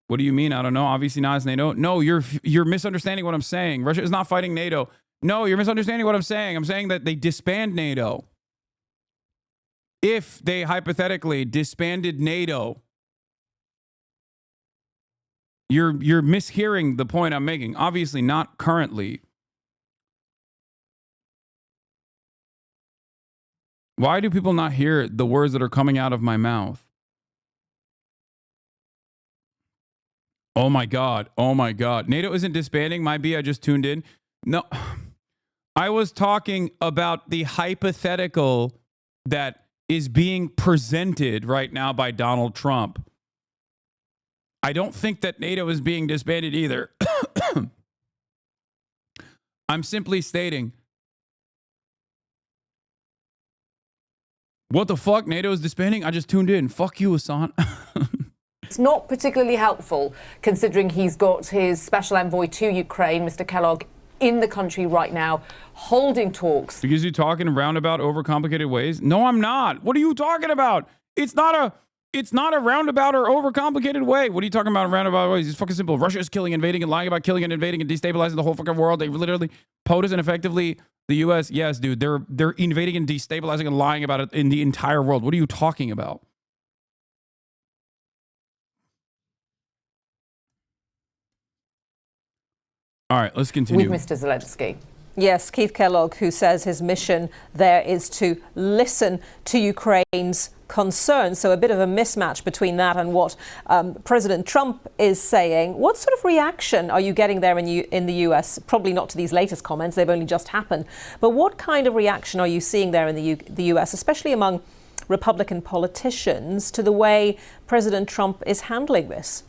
Speaker 1: What do you mean? I don't know. Obviously not as NATO. No, you're misunderstanding what I'm saying. Russia is not fighting NATO. No, you're misunderstanding what I'm saying. I'm saying that they disband NATO. If they hypothetically disbanded NATO, you're mishearing the point I'm making. Obviously not currently. Why do people not hear the words that are coming out of my mouth? Oh my God. Oh my God. NATO isn't disbanding. Might be. I just tuned in. No, I was talking about the hypothetical that is being presented right now by Donald Trump. I don't think that NATO is being disbanded either. I'm simply stating, what the fuck? NATO is disbanding? I just tuned in. Fuck you, Hassan.
Speaker 9: It's not particularly helpful considering he's got his special envoy to Ukraine, Mr. Kellogg, in the country right now, holding talks.
Speaker 1: Because you're talking in roundabout, overcomplicated ways? No, I'm not. What are you talking about? It's not It's not a roundabout or overcomplicated way. What are you talking about? A roundabout way? It's fucking simple. Russia is killing, invading, and lying about killing and invading and destabilizing the whole fucking world. They literally POTUS and effectively the U.S. Yes, dude, they're invading and destabilizing and lying about it in the entire world. What are you talking about? All right, let's continue.
Speaker 9: With Mr. Zelensky.
Speaker 6: Yes, Keith Kellogg, who says his mission there is to listen to Ukraine's concerns. So a bit of a mismatch between that and what President Trump is saying. What sort of reaction are you getting there in the US? Probably not to these latest comments. They've only just happened. But what kind of reaction are you seeing there in the US, especially among Republican politicians, to the way President Trump is handling this?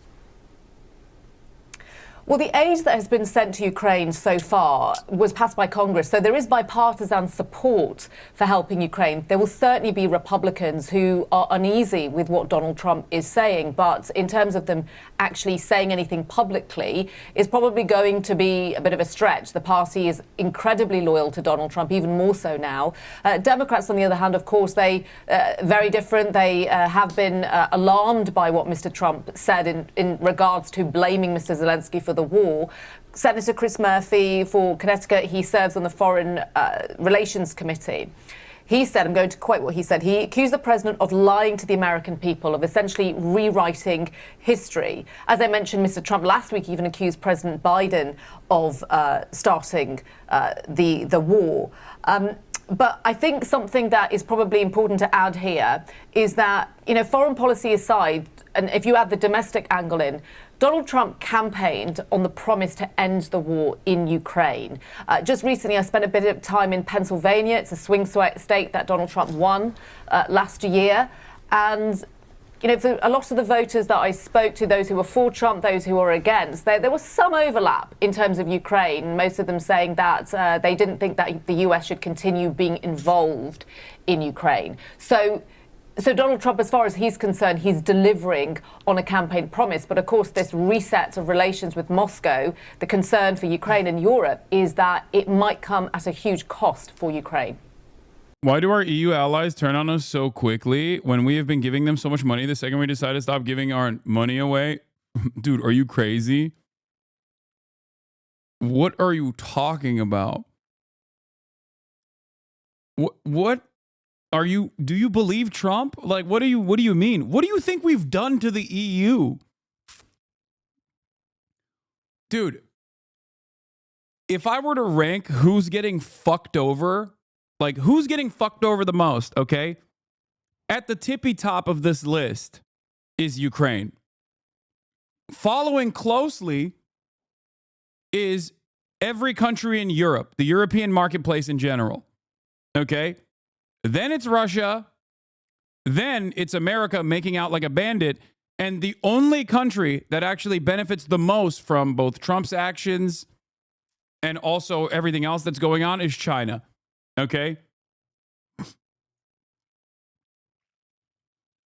Speaker 9: Well, the aid that has been sent to Ukraine so far was passed by Congress, so there is bipartisan support for helping Ukraine. There will certainly be Republicans who are uneasy with what Donald Trump is saying, but in terms of them actually saying anything publicly, is probably going to be a bit of a stretch. The party is incredibly loyal to Donald Trump, even more so now. Democrats, on the other hand, of course, they very different. They have been alarmed by what Mr. Trump said in regards to blaming Mr. Zelensky for the war. Senator Chris Murphy for Connecticut, he serves on the Foreign Relations Committee. He said, I'm going to quote what he said, he accused the president of lying to the American people, of essentially rewriting history. As I mentioned, Mr. Trump last week even accused President Biden of starting the war. But I think something that is probably important to add here is that, foreign policy aside, and if you add the domestic angle in, Donald Trump campaigned on the promise to end the war in Ukraine. Just recently, I spent a bit of time in Pennsylvania. It's a swing state that Donald Trump won last year. And, for a lot of the voters that I spoke to, those who were for Trump, those who were against, there was some overlap in terms of Ukraine, most of them saying that they didn't think that the US should continue being involved in Ukraine. So Donald Trump, as far as he's concerned, he's delivering on a campaign promise. But of course, this reset of relations with Moscow, the concern for Ukraine and Europe is that it might come at a huge cost for Ukraine.
Speaker 1: Why do our EU allies turn on us so quickly when we have been giving them so much money? The second we decide to stop giving our money away, dude, are you crazy? What are you talking about? What? Do you believe Trump? Like, what do you mean? What do you think we've done to the EU? Dude, if I were to rank who's getting fucked over, like who's getting fucked over the most, okay? At the tippy top of this list is Ukraine. Following closely is every country in Europe, the European marketplace in general, okay? Then it's Russia. Then it's America making out like a bandit. And the only country that actually benefits the most from both Trump's actions and also everything else that's going on is China. Okay?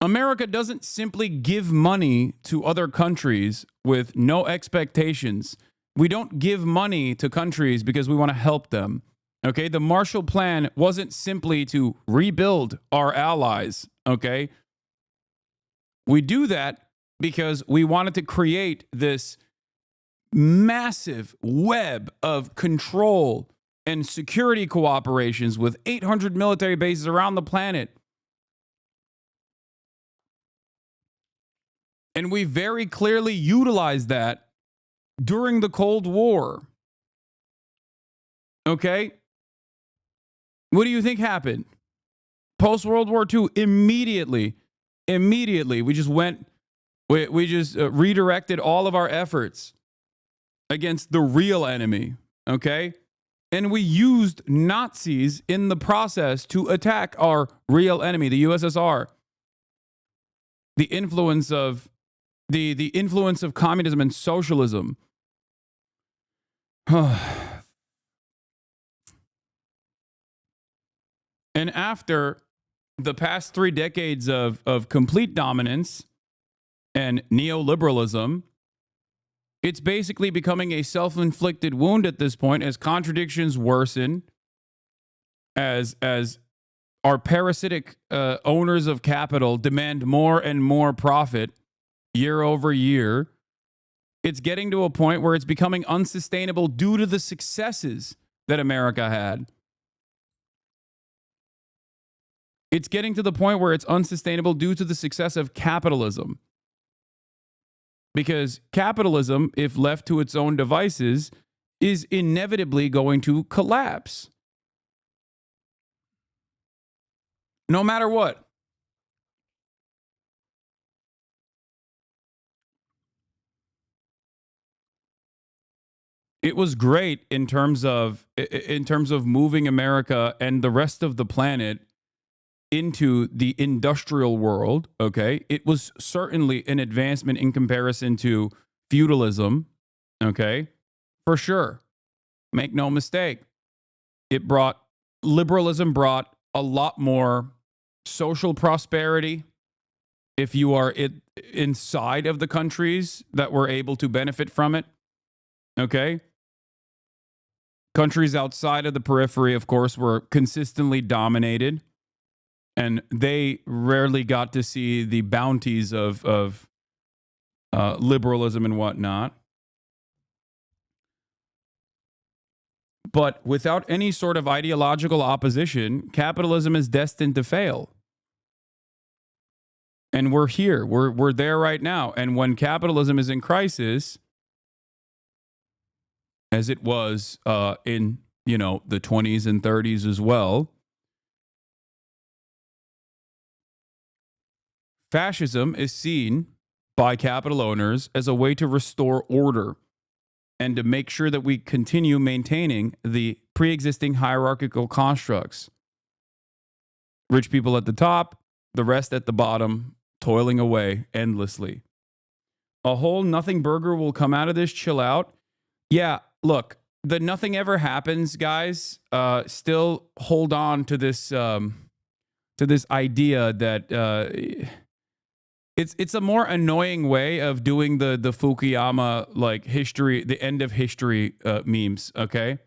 Speaker 1: America doesn't simply give money to other countries with no expectations. We don't give money to countries because we want to help them. Okay, the Marshall Plan wasn't simply to rebuild our allies, okay? We do that because we wanted to create this massive web of control and security cooperations with 800 military bases around the planet. And we very clearly utilized that during the Cold War. Okay? What do you think happened? Post-World War II, immediately, we just redirected all of our efforts against the real enemy, okay? And we used Nazis in the process to attack our real enemy, the USSR. The influence of communism and socialism. And after the past 3 decades of complete dominance and neoliberalism, it's basically becoming a self-inflicted wound at this point as contradictions worsen, as our parasitic owners of capital demand more and more profit year over year, it's getting to a point where it's becoming unsustainable due to the successes that America had. It's getting to the point where it's unsustainable due to the success of capitalism. Because capitalism, if left to its own devices, is inevitably going to collapse. No matter what. It was great in terms of moving America and the rest of the planet into the industrial world, okay? It was certainly an advancement in comparison to feudalism, okay? For sure. Make no mistake. Liberalism brought a lot more social prosperity if you are inside of the countries that were able to benefit from it, okay? Countries outside of the periphery, of course, were consistently dominated, and they rarely got to see the bounties of liberalism and whatnot. But without any sort of ideological opposition, capitalism is destined to fail. And we're here. We're there right now. And when capitalism is in crisis, as it was in, the 20s and 30s as well, fascism is seen by capital owners as a way to restore order and to make sure that we continue maintaining the pre-existing hierarchical constructs. Rich people at the top, the rest at the bottom, toiling away endlessly. A whole nothing burger will come out of this. Chill out. Yeah, look, the nothing ever happens, guys. Still hold on to this idea that it's a more annoying way of doing the Fukuyama history, the end of history memes. Okay,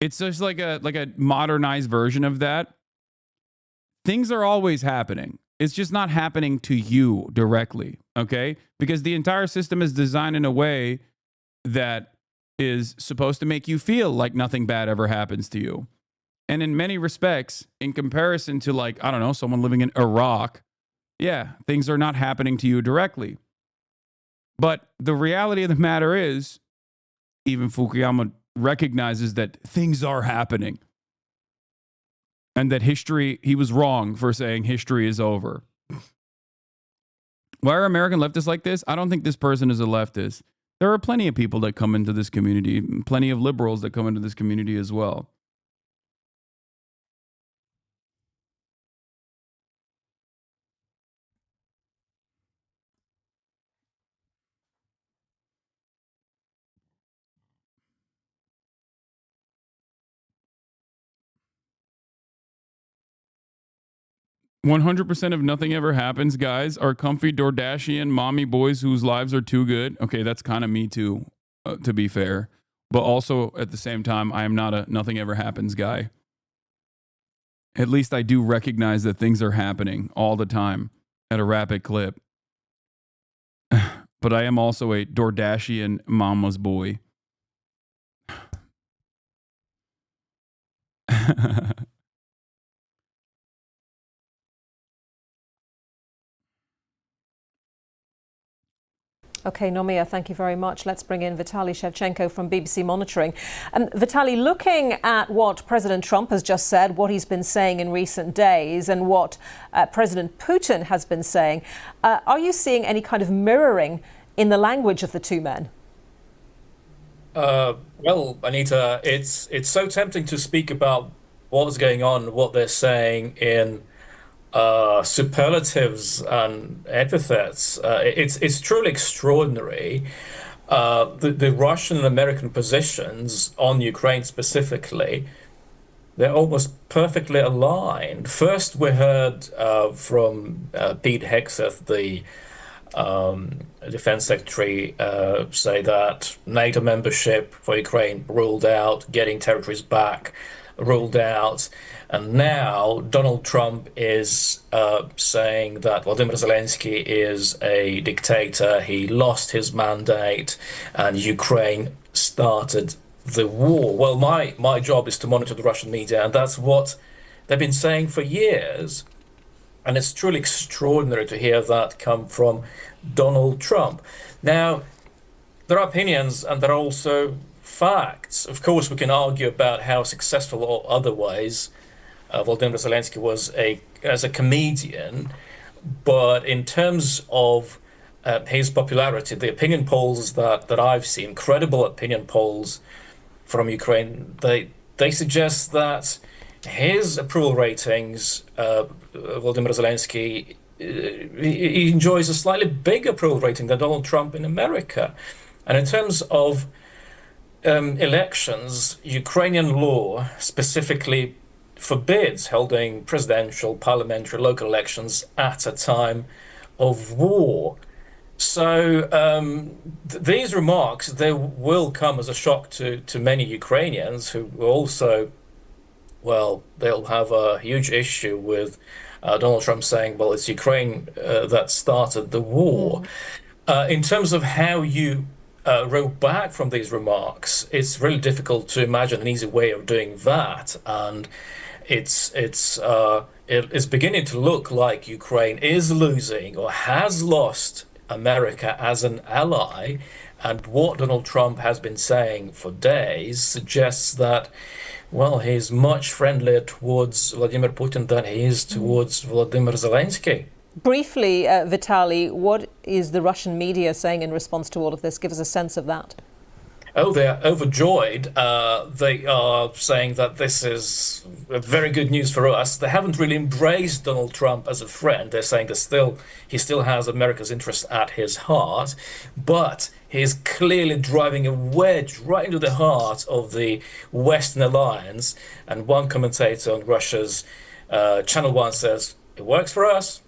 Speaker 1: it's just like a modernized version of that. Things are always happening. It's just not happening to you directly. Okay, because the entire system is designed in a way that is supposed to make you feel like nothing bad ever happens to you. And in many respects, in comparison to someone living in Iraq, yeah, things are not happening to you directly. But the reality of the matter is, even Fukuyama recognizes that things are happening. And that he was wrong for saying history is over. Why are American leftists like this? I don't think this person is a leftist. There are plenty of people that come into this community, plenty of liberals that come into this community as well. 100% of nothing ever happens, guys, are comfy Dordashian mommy boys whose lives are too good. Okay, that's kind of me too, to be fair. But also, at the same time, I am not a nothing ever happens guy. At least I do recognize that things are happening all the time at a rapid clip. But I am also a Dordashian mama's boy.
Speaker 6: Okay, Nomiya, thank you very much. Let's bring in Vitaly Shevchenko from BBC Monitoring. Vitaly, looking at what President Trump has just said, what he's been saying in recent days, and what President Putin has been saying, are you seeing any kind of mirroring in the language of the two men?
Speaker 10: Well, Anita, it's so tempting to speak about what's going on, what they're saying in superlatives and epithets. It's truly extraordinary. The Russian and American positions on Ukraine specifically, they're almost perfectly aligned. First, we heard from Pete Hegseth, the defense secretary, say that NATO membership for Ukraine ruled out, getting territories back ruled out. And now Donald Trump is saying that Vladimir Zelensky is a dictator. He lost his mandate and Ukraine started the war. Well, my job is to monitor the Russian media, and that's what they've been saying for years. And it's truly extraordinary to hear that come from Donald Trump. Now, there are opinions and there are also facts. Of course, we can argue about how successful or otherwise Volodymyr Zelensky was as a comedian, but in terms of his popularity, the opinion polls that I've seen, credible opinion polls from Ukraine, they suggest that his approval ratings, Volodymyr Zelensky, he enjoys a slightly bigger approval rating than Donald Trump in America. And in terms of elections, Ukrainian law specifically forbids holding presidential, parliamentary, local elections at a time of war. So these remarks, they will come as a shock to many Ukrainians who also, well, they'll have a huge issue with Donald Trump saying, well, it's Ukraine that started the war. In terms of how you row back from these remarks, it's really difficult to imagine an easy way of doing that. And it's beginning to look like Ukraine is losing or has lost America as an ally. And what Donald Trump has been saying for days suggests that, well, he's much friendlier towards Vladimir Putin than he is towards Volodymyr Zelensky.
Speaker 6: Briefly, Vitaly, what is the Russian media saying in response to all of this? Give us a sense of that.
Speaker 10: Oh, they are overjoyed. They are saying that this is very good news for us. They haven't really embraced Donald Trump as a friend. They're saying that he still has America's interest at his heart, but he's clearly driving a wedge right into the heart of the Western alliance. And one commentator on Russia's Channel 1 says, it works for us.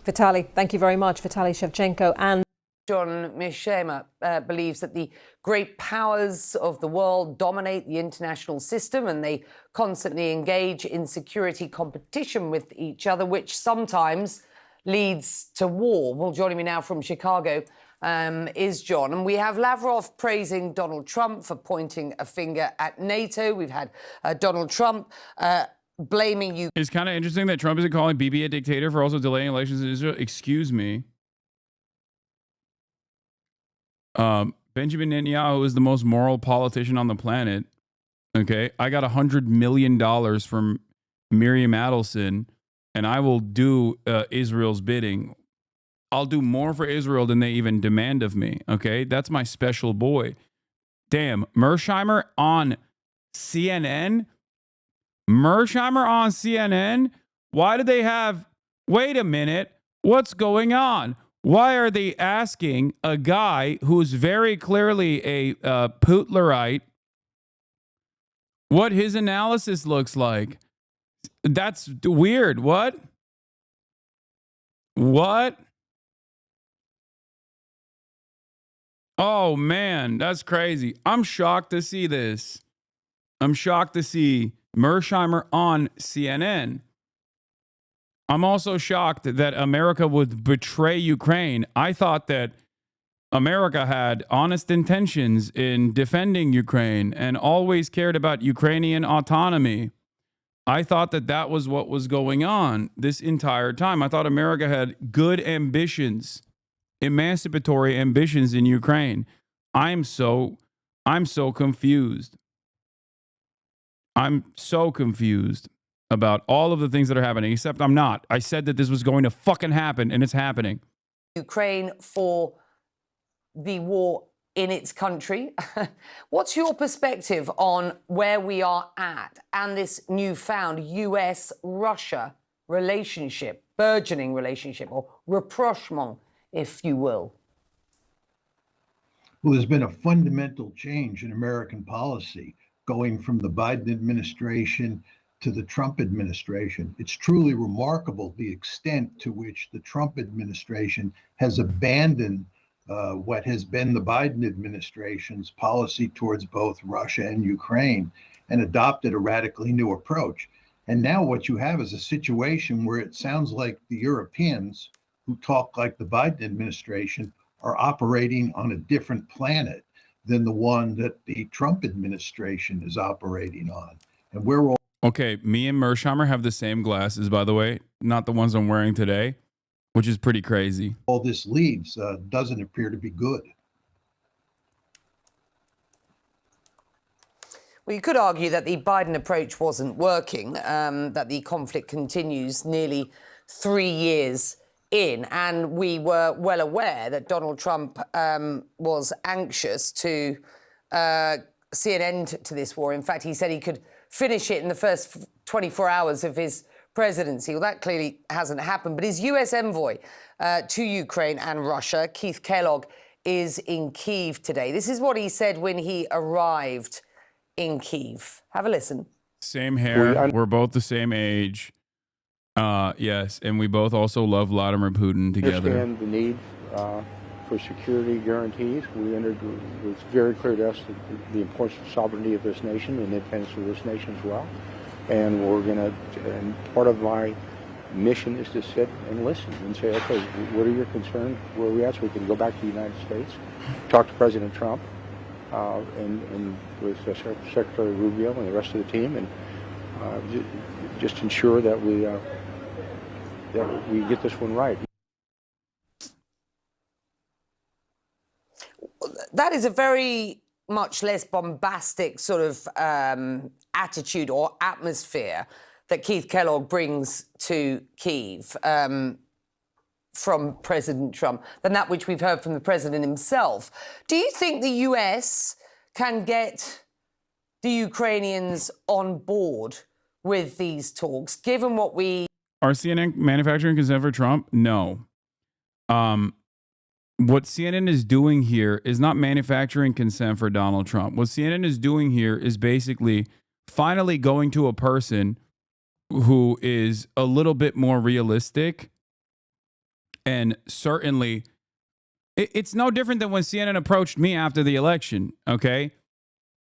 Speaker 6: Vitaly, thank you very much. Vitaly Shevchenko. And
Speaker 11: John Mishema believes that the great powers of the world dominate the international system and they constantly engage in security competition with each other, which sometimes leads to war. Well, joining me now from Chicago is John. And we have Lavrov praising Donald Trump for pointing a finger at NATO. We've had Donald Trump blaming you.
Speaker 1: It's kind of interesting that Trump isn't calling Bibi a dictator for also delaying elections in Israel. Excuse me. Benjamin Netanyahu is the most moral politician on the planet. Okay, I got $100 million from Miriam Adelson, and I will do Israel's bidding. I'll do more for Israel than they even demand of me. Okay, that's my special boy. Damn, Mersheimer on CNN. Mersheimer on CNN. Why do they have? Wait a minute. What's going on? Why are they asking a guy who's very clearly a Putlerite what his analysis looks like? That's weird. What? What? Oh, man, that's crazy. I'm shocked to see this. I'm shocked to see Mersheimer on CNN. I'm also shocked that America would betray Ukraine. I thought that America had honest intentions in defending Ukraine and always cared about Ukrainian autonomy. I thought that that was what was going on this entire time. I thought America had good ambitions, emancipatory ambitions in Ukraine. I'm so confused. I'm so confused about all of the things that are happening, except I'm not. I said that this was going to fucking happen, and it's happening.
Speaker 11: Ukraine for the war in its country. What's your perspective on where we are at and this newfound US-Russia relationship, burgeoning relationship, or rapprochement, if you will?
Speaker 12: Well, there's been a fundamental change in American policy going from the Biden administration to the Trump administration. It's truly remarkable the extent to which the Trump administration has abandoned what has been the Biden administration's policy towards both Russia and Ukraine and adopted a radically new approach. And now what you have is a situation where it sounds like the Europeans who talk like the Biden administration are operating on a different planet than the one that the Trump administration is operating on. And we're all
Speaker 1: Okay, me and Mersheimer have the same glasses, by the way, not the ones I'm wearing today, which is pretty crazy.
Speaker 12: all this leads doesn't appear to be good.
Speaker 11: Well, you could argue that the Biden approach wasn't working, that the conflict continues nearly 3 years in, and we were well aware that Donald Trump was anxious to see an end to this war. In fact, he said he could finish it in the first 24 hours of his presidency. Well, that clearly hasn't happened. But his US envoy to Ukraine and Russia, Keith Kellogg, is in Kyiv today. This is what he said when he arrived in Kyiv. Have a listen.
Speaker 1: Same hair. We're both the same age. Yes, and we both also love Vladimir Putin together.
Speaker 5: Understand the need for security guarantees. It's very clear to us the importance of sovereignty of this nation and the independence of this nation as well. And and part of my mission is to sit and listen and say, okay, what are your concerns? Where are we at? So we can go back to the United States, talk to President Trump, and with Secretary Rubio and the rest of the team, and just ensure that we get this one right.
Speaker 11: That is a very much less bombastic sort of attitude or atmosphere that Keith Kellogg brings to Kyiv from President Trump than that which we've heard from the president himself. Do you think the US can get the Ukrainians on board with these talks, given what we...
Speaker 1: Are CNN manufacturing consent for Trump? No. What CNN is doing here is not manufacturing consent for Donald Trump. What CNN is doing here is basically finally going to a person who is a little bit more realistic. And certainly, it's no different than when CNN approached me after the election, okay?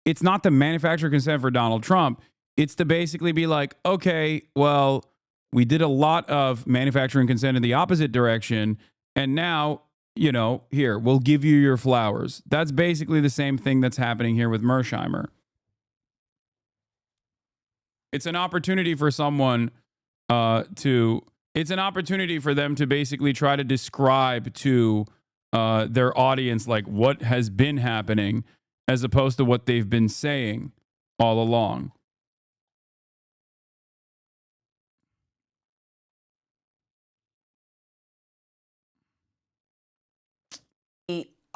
Speaker 1: It's not to manufacture consent for Donald Trump. It's to basically be like, okay, well, we did a lot of manufacturing consent in the opposite direction, and now, you know, here, we'll give you your flowers. That's basically the same thing that's happening here with Mersheimer. It's an opportunity for someone it's an opportunity for them to basically try to describe to their audience like what has been happening as opposed to what they've been saying all along.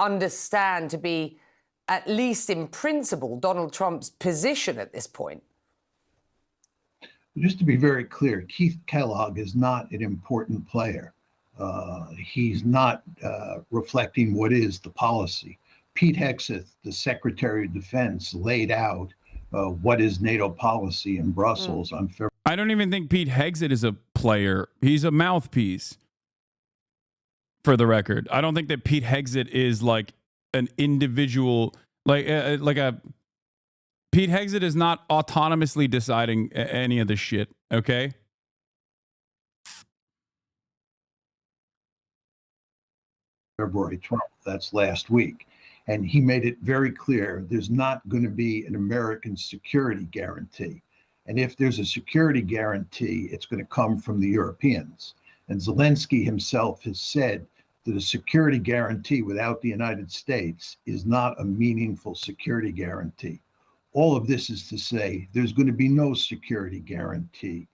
Speaker 11: understand to be, at least in principle, Donald Trump's position at this point?
Speaker 12: Just to be very clear, Keith Kellogg is not an important player. He's not reflecting what is the policy. Pete Hegseth, the Secretary of Defense, laid out what is NATO policy in Brussels on February.
Speaker 1: I don't even think Pete Hegseth is a player. He's a mouthpiece, for the record. I don't think that Pete Hegseth is like an individual, like a... Pete Hegseth is not autonomously deciding any of this shit, okay?
Speaker 12: February 12th, that's last week. And he made it very clear there's not going to be an American security guarantee. And if there's a security guarantee, it's going to come from the Europeans. And Zelensky himself has said that a security guarantee without the United States is not a meaningful security guarantee. All of this is to say there's going to be no security guarantee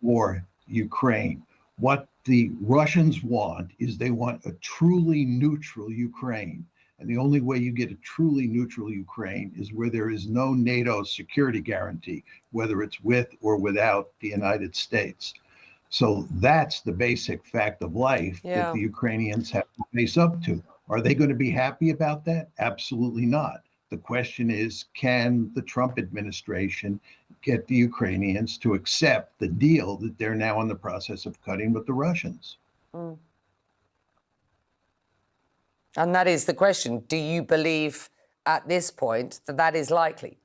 Speaker 12: for Ukraine. What the Russians want is they want a truly neutral Ukraine. And the only way you get a truly neutral Ukraine is where there is no NATO security guarantee, whether it's with or without the United States. So that's the basic fact of life that the Ukrainians have to face up to. Are they going to be happy about that? Absolutely not. The question is, can the Trump administration get the Ukrainians to accept the deal that they're now in the process of cutting with the Russians?
Speaker 11: And that is the question. Do you believe at this point that that is likely?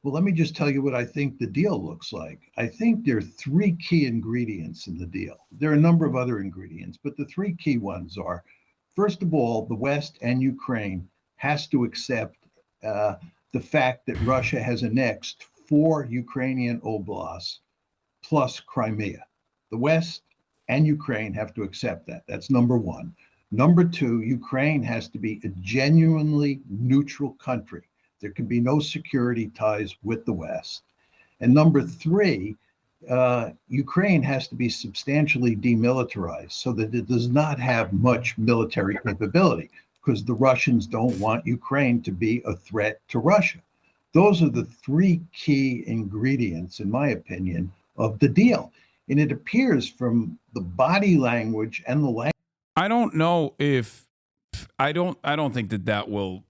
Speaker 12: Well, let me just tell you what I think the deal looks like. I think there are three key ingredients in the deal. There are a number of other ingredients, but the three key ones are, first of all, the West and Ukraine has to accept the fact that Russia has annexed 4 Ukrainian oblasts plus Crimea. The West and Ukraine have to accept that. That's number one. Number two, Ukraine has to be a genuinely neutral country. There can be no security ties with the West. And number three, Ukraine has to be substantially demilitarized so that it does not have much military capability, because the Russians don't want Ukraine to be a threat to Russia. Those are the three key ingredients, in my opinion, of the deal. And it appears from the body language and the language.
Speaker 1: I don't know if I don't think that will.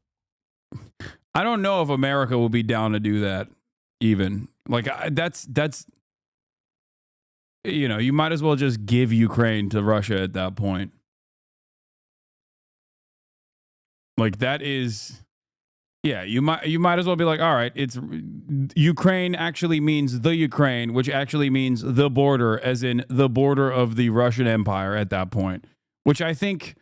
Speaker 1: I don't know if America will be down to do that. Even like that's you might as well just give Ukraine to Russia at that point. Like that is, yeah. You might as well be like, all right, it's Ukraine actually means the Ukraine, which actually means the border, as in the border of the Russian Empire at that point. Which I think,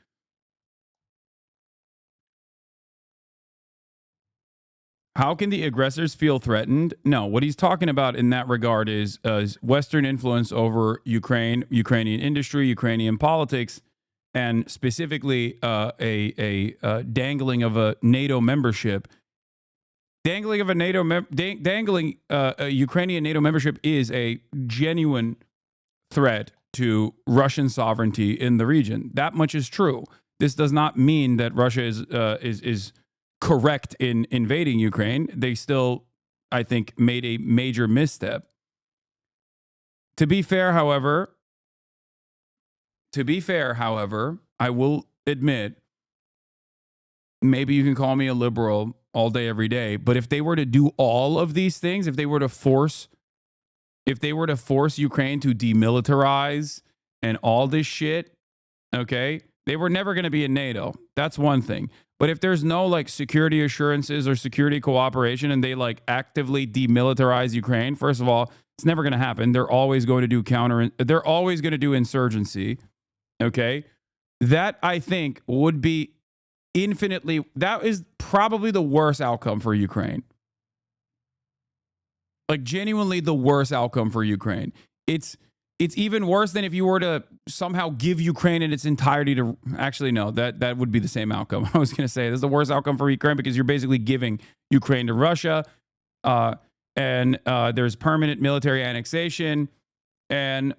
Speaker 1: how can the aggressors feel threatened? No, what he's talking about in that regard is Western influence over Ukrainian industry, Ukrainian politics, and specifically a dangling of a NATO membership. Dangling a Ukrainian NATO membership is a genuine threat to Russian sovereignty in the region. That much is true. This does not mean that Russia is correct in invading Ukraine. They still, I think, made a major misstep. To be fair, however, I will admit, maybe you can call me a liberal all day, every day, but if they were to do all of these things, if they were to force Ukraine to demilitarize and all this shit, okay, they were never going to be in NATO. That's one thing. But if there's no like security assurances or security cooperation and they like actively demilitarize Ukraine, first of all, it's never going to happen. They're always going to do they're always going to do insurgency. Okay. That I think would be that is probably the worst outcome for Ukraine. Like genuinely the worst outcome for Ukraine. It's even worse than if you were to somehow give Ukraine in its entirety to, actually, no, that would be the same outcome. I was going to say this is the worst outcome for Ukraine because you're basically giving Ukraine to Russia, and there's permanent military annexation and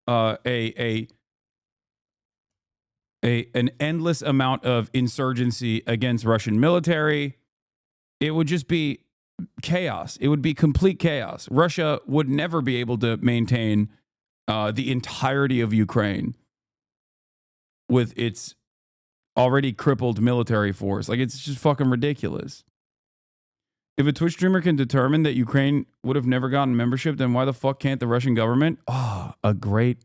Speaker 1: an endless amount of insurgency against Russian military. It would just be chaos. It would be complete chaos. Russia would never be able to maintain the entirety of Ukraine with its already crippled military force. Like, it's just fucking ridiculous. If a Twitch streamer can determine that Ukraine would have never gotten membership, then why the fuck can't the Russian government? Oh, a great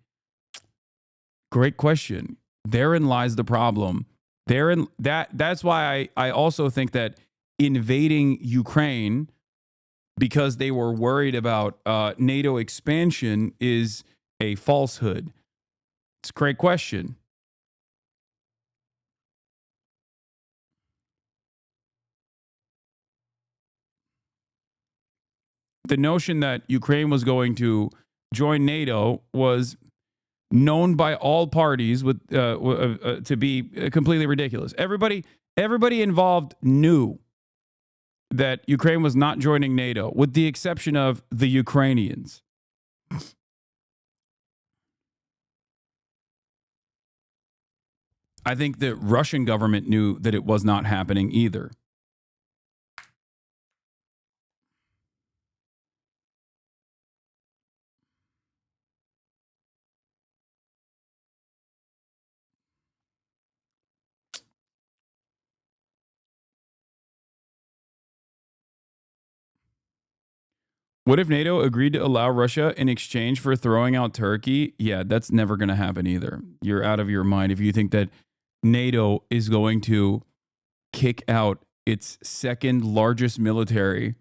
Speaker 1: question. Therein lies the problem. That's why I also think that invading Ukraine because they were worried about NATO expansion is a falsehood. It's a great question. The notion that Ukraine was going to join NATO was known by all parties to be completely ridiculous. Everybody involved knew that Ukraine was not joining NATO, with the exception of the Ukrainians. I think the Russian government knew that it was not happening either. What if NATO agreed to allow Russia in exchange for throwing out Turkey? Yeah, that's never going to happen either. You're out of your mind if you think that NATO is going to kick out its second largest military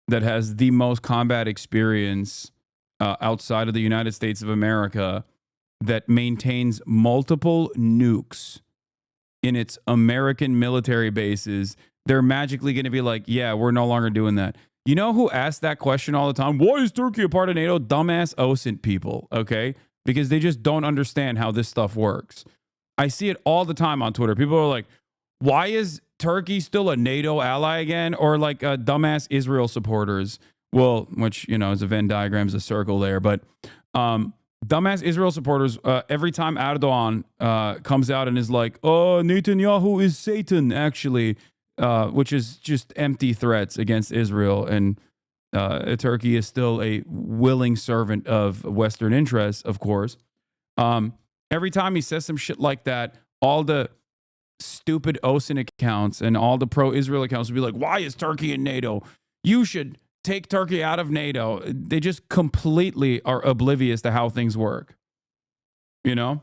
Speaker 1: that has the most combat experience outside of the United States of America, that maintains multiple nukes in its American military bases, they're magically going to be like, yeah, we're no longer doing that. You know who asked that question all the time? Why is Turkey a part of NATO? Dumbass OSINT people, okay? Because they just don't understand how this stuff works. I see it all the time on Twitter. People are like, why is Turkey still a NATO ally again? Or like dumbass Israel supporters. Well, which, you know, is a Venn diagram, is a circle there. But dumbass Israel supporters, every time Erdogan comes out and is like, oh, Netanyahu is Satan, actually, which is just empty threats against Israel. And Turkey is still a willing servant of Western interests, of course. Every time he says some shit like that, all the stupid OSINT accounts and all the pro-Israel accounts will be like, why is Turkey in NATO? You should take Turkey out of NATO. They just completely are oblivious to how things work. You know?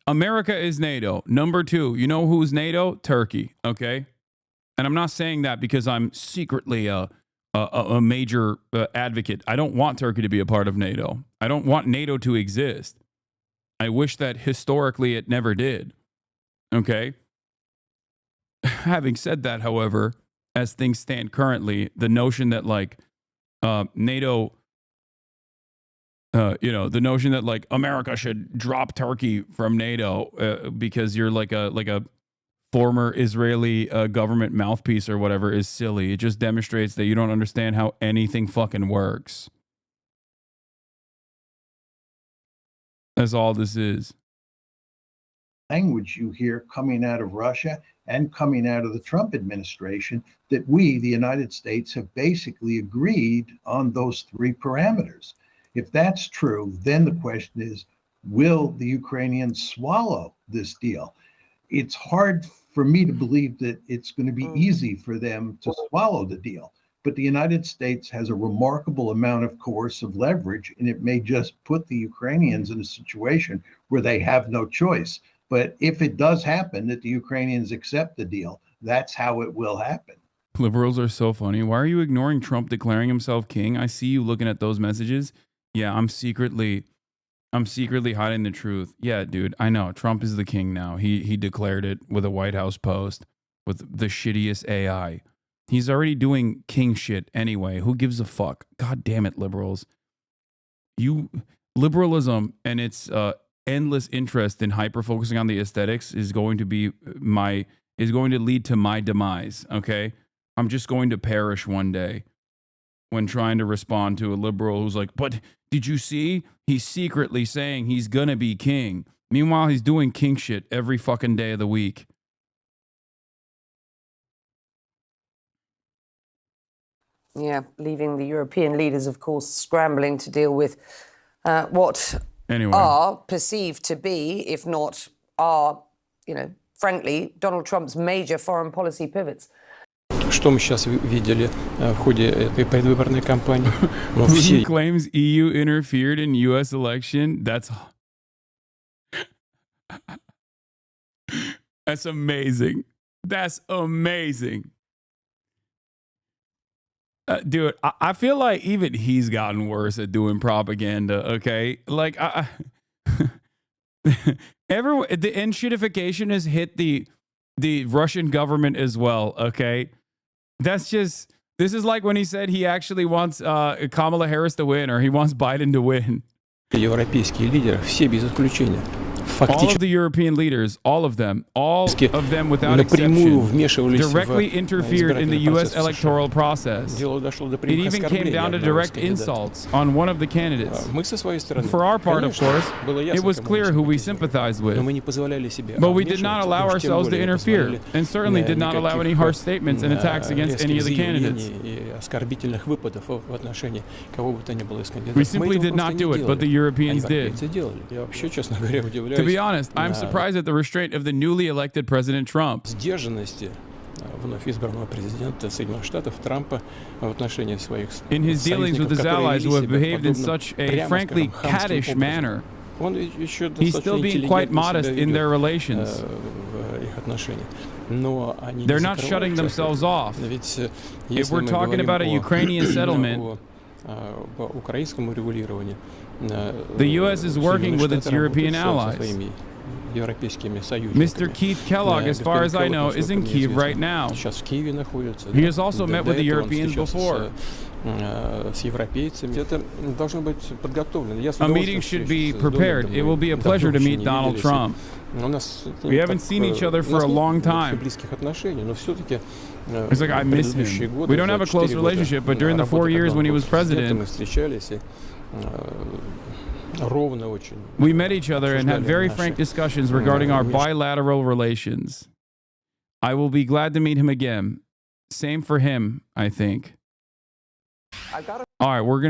Speaker 1: America is NATO. Number 2, you know who's NATO? Turkey, okay? And I'm not saying that because I'm secretly a major advocate. I don't want Turkey to be a part of NATO. I don't want NATO to exist. I wish that historically it never did, okay? Having said that, however, as things stand currently, the notion that like NATO... the notion that like America should drop Turkey from NATO because you're like a former Israeli government mouthpiece or whatever is silly. It just demonstrates that you don't understand how anything fucking works. That's all this is.
Speaker 12: Language you hear coming out of Russia and coming out of the Trump administration that we, the United States, have basically agreed on those 3 parameters. If that's true, then the question is, will the Ukrainians swallow this deal? It's hard for me to believe that it's going to be easy for them to swallow the deal. But the United States has a remarkable amount of coercive leverage, and it may just put the Ukrainians in a situation where they have no choice. But if it does happen that the Ukrainians accept the deal, that's how it will happen.
Speaker 1: Liberals are so funny. Why are you ignoring Trump declaring himself king? I see you looking at those messages. Yeah, I'm secretly hiding the truth. Yeah, dude, I know. Trump is the king now. He declared it with a White House post with the shittiest AI. He's already doing king shit anyway. Who gives a fuck? God damn it, liberals. Liberalism and its endless interest in hyper focusing on the aesthetics is going to lead to my demise, okay? I'm just going to perish one day when trying to respond to a liberal who's like, but did you see? He's secretly saying he's gonna be king. Meanwhile, he's doing king shit every fucking day of the week.
Speaker 11: Yeah, leaving the European leaders, of course, scrambling to deal with what are perceived to be, if not are, frankly, Donald Trump's major foreign policy pivots.
Speaker 13: Что мы сейчас видели в ходе этой предвыборной кампании?
Speaker 1: Who claims EU interfered in U.S. election? That's amazing. That's amazing. Dude, I feel like even he's gotten worse at doing propaganda, okay? Like, the shitification has hit the Russian government as well, okay? This is like when he said he actually wants Kamala Harris to win or he wants Biden to win.
Speaker 13: Европейские лидеры, все без исключения,
Speaker 1: All of the European leaders, all of them without exception, directly interfered in the U.S. electoral process. It even came down to direct insults on one of the candidates. For our part, of course, it was clear who we sympathized with. But we did not allow ourselves to interfere, and certainly did not allow any harsh statements and attacks against any of the candidates. We simply did not do it, but the Europeans did. To be honest, I'm surprised at the restraint of the newly elected President Trump. In his dealings with his allies who have behaved in such a frankly caddish manner, he's still being quite modest in their relations. They're not shutting themselves off. If we're talking about a Ukrainian settlement, the U.S. is working with its European allies. Mr. Keith Kellogg, as far as I know, is in Kyiv right now. He has also met with the Europeans before. A meeting should be prepared. It will be a pleasure to meet Donald Trump. We haven't seen each other for a long time. It's like I miss him. We don't have a close relationship, but during the 4 years when he was president, we met each other and had very frank discussions regarding our bilateral relations. I will be glad to meet him again. Same for him, I think. All right, we're going to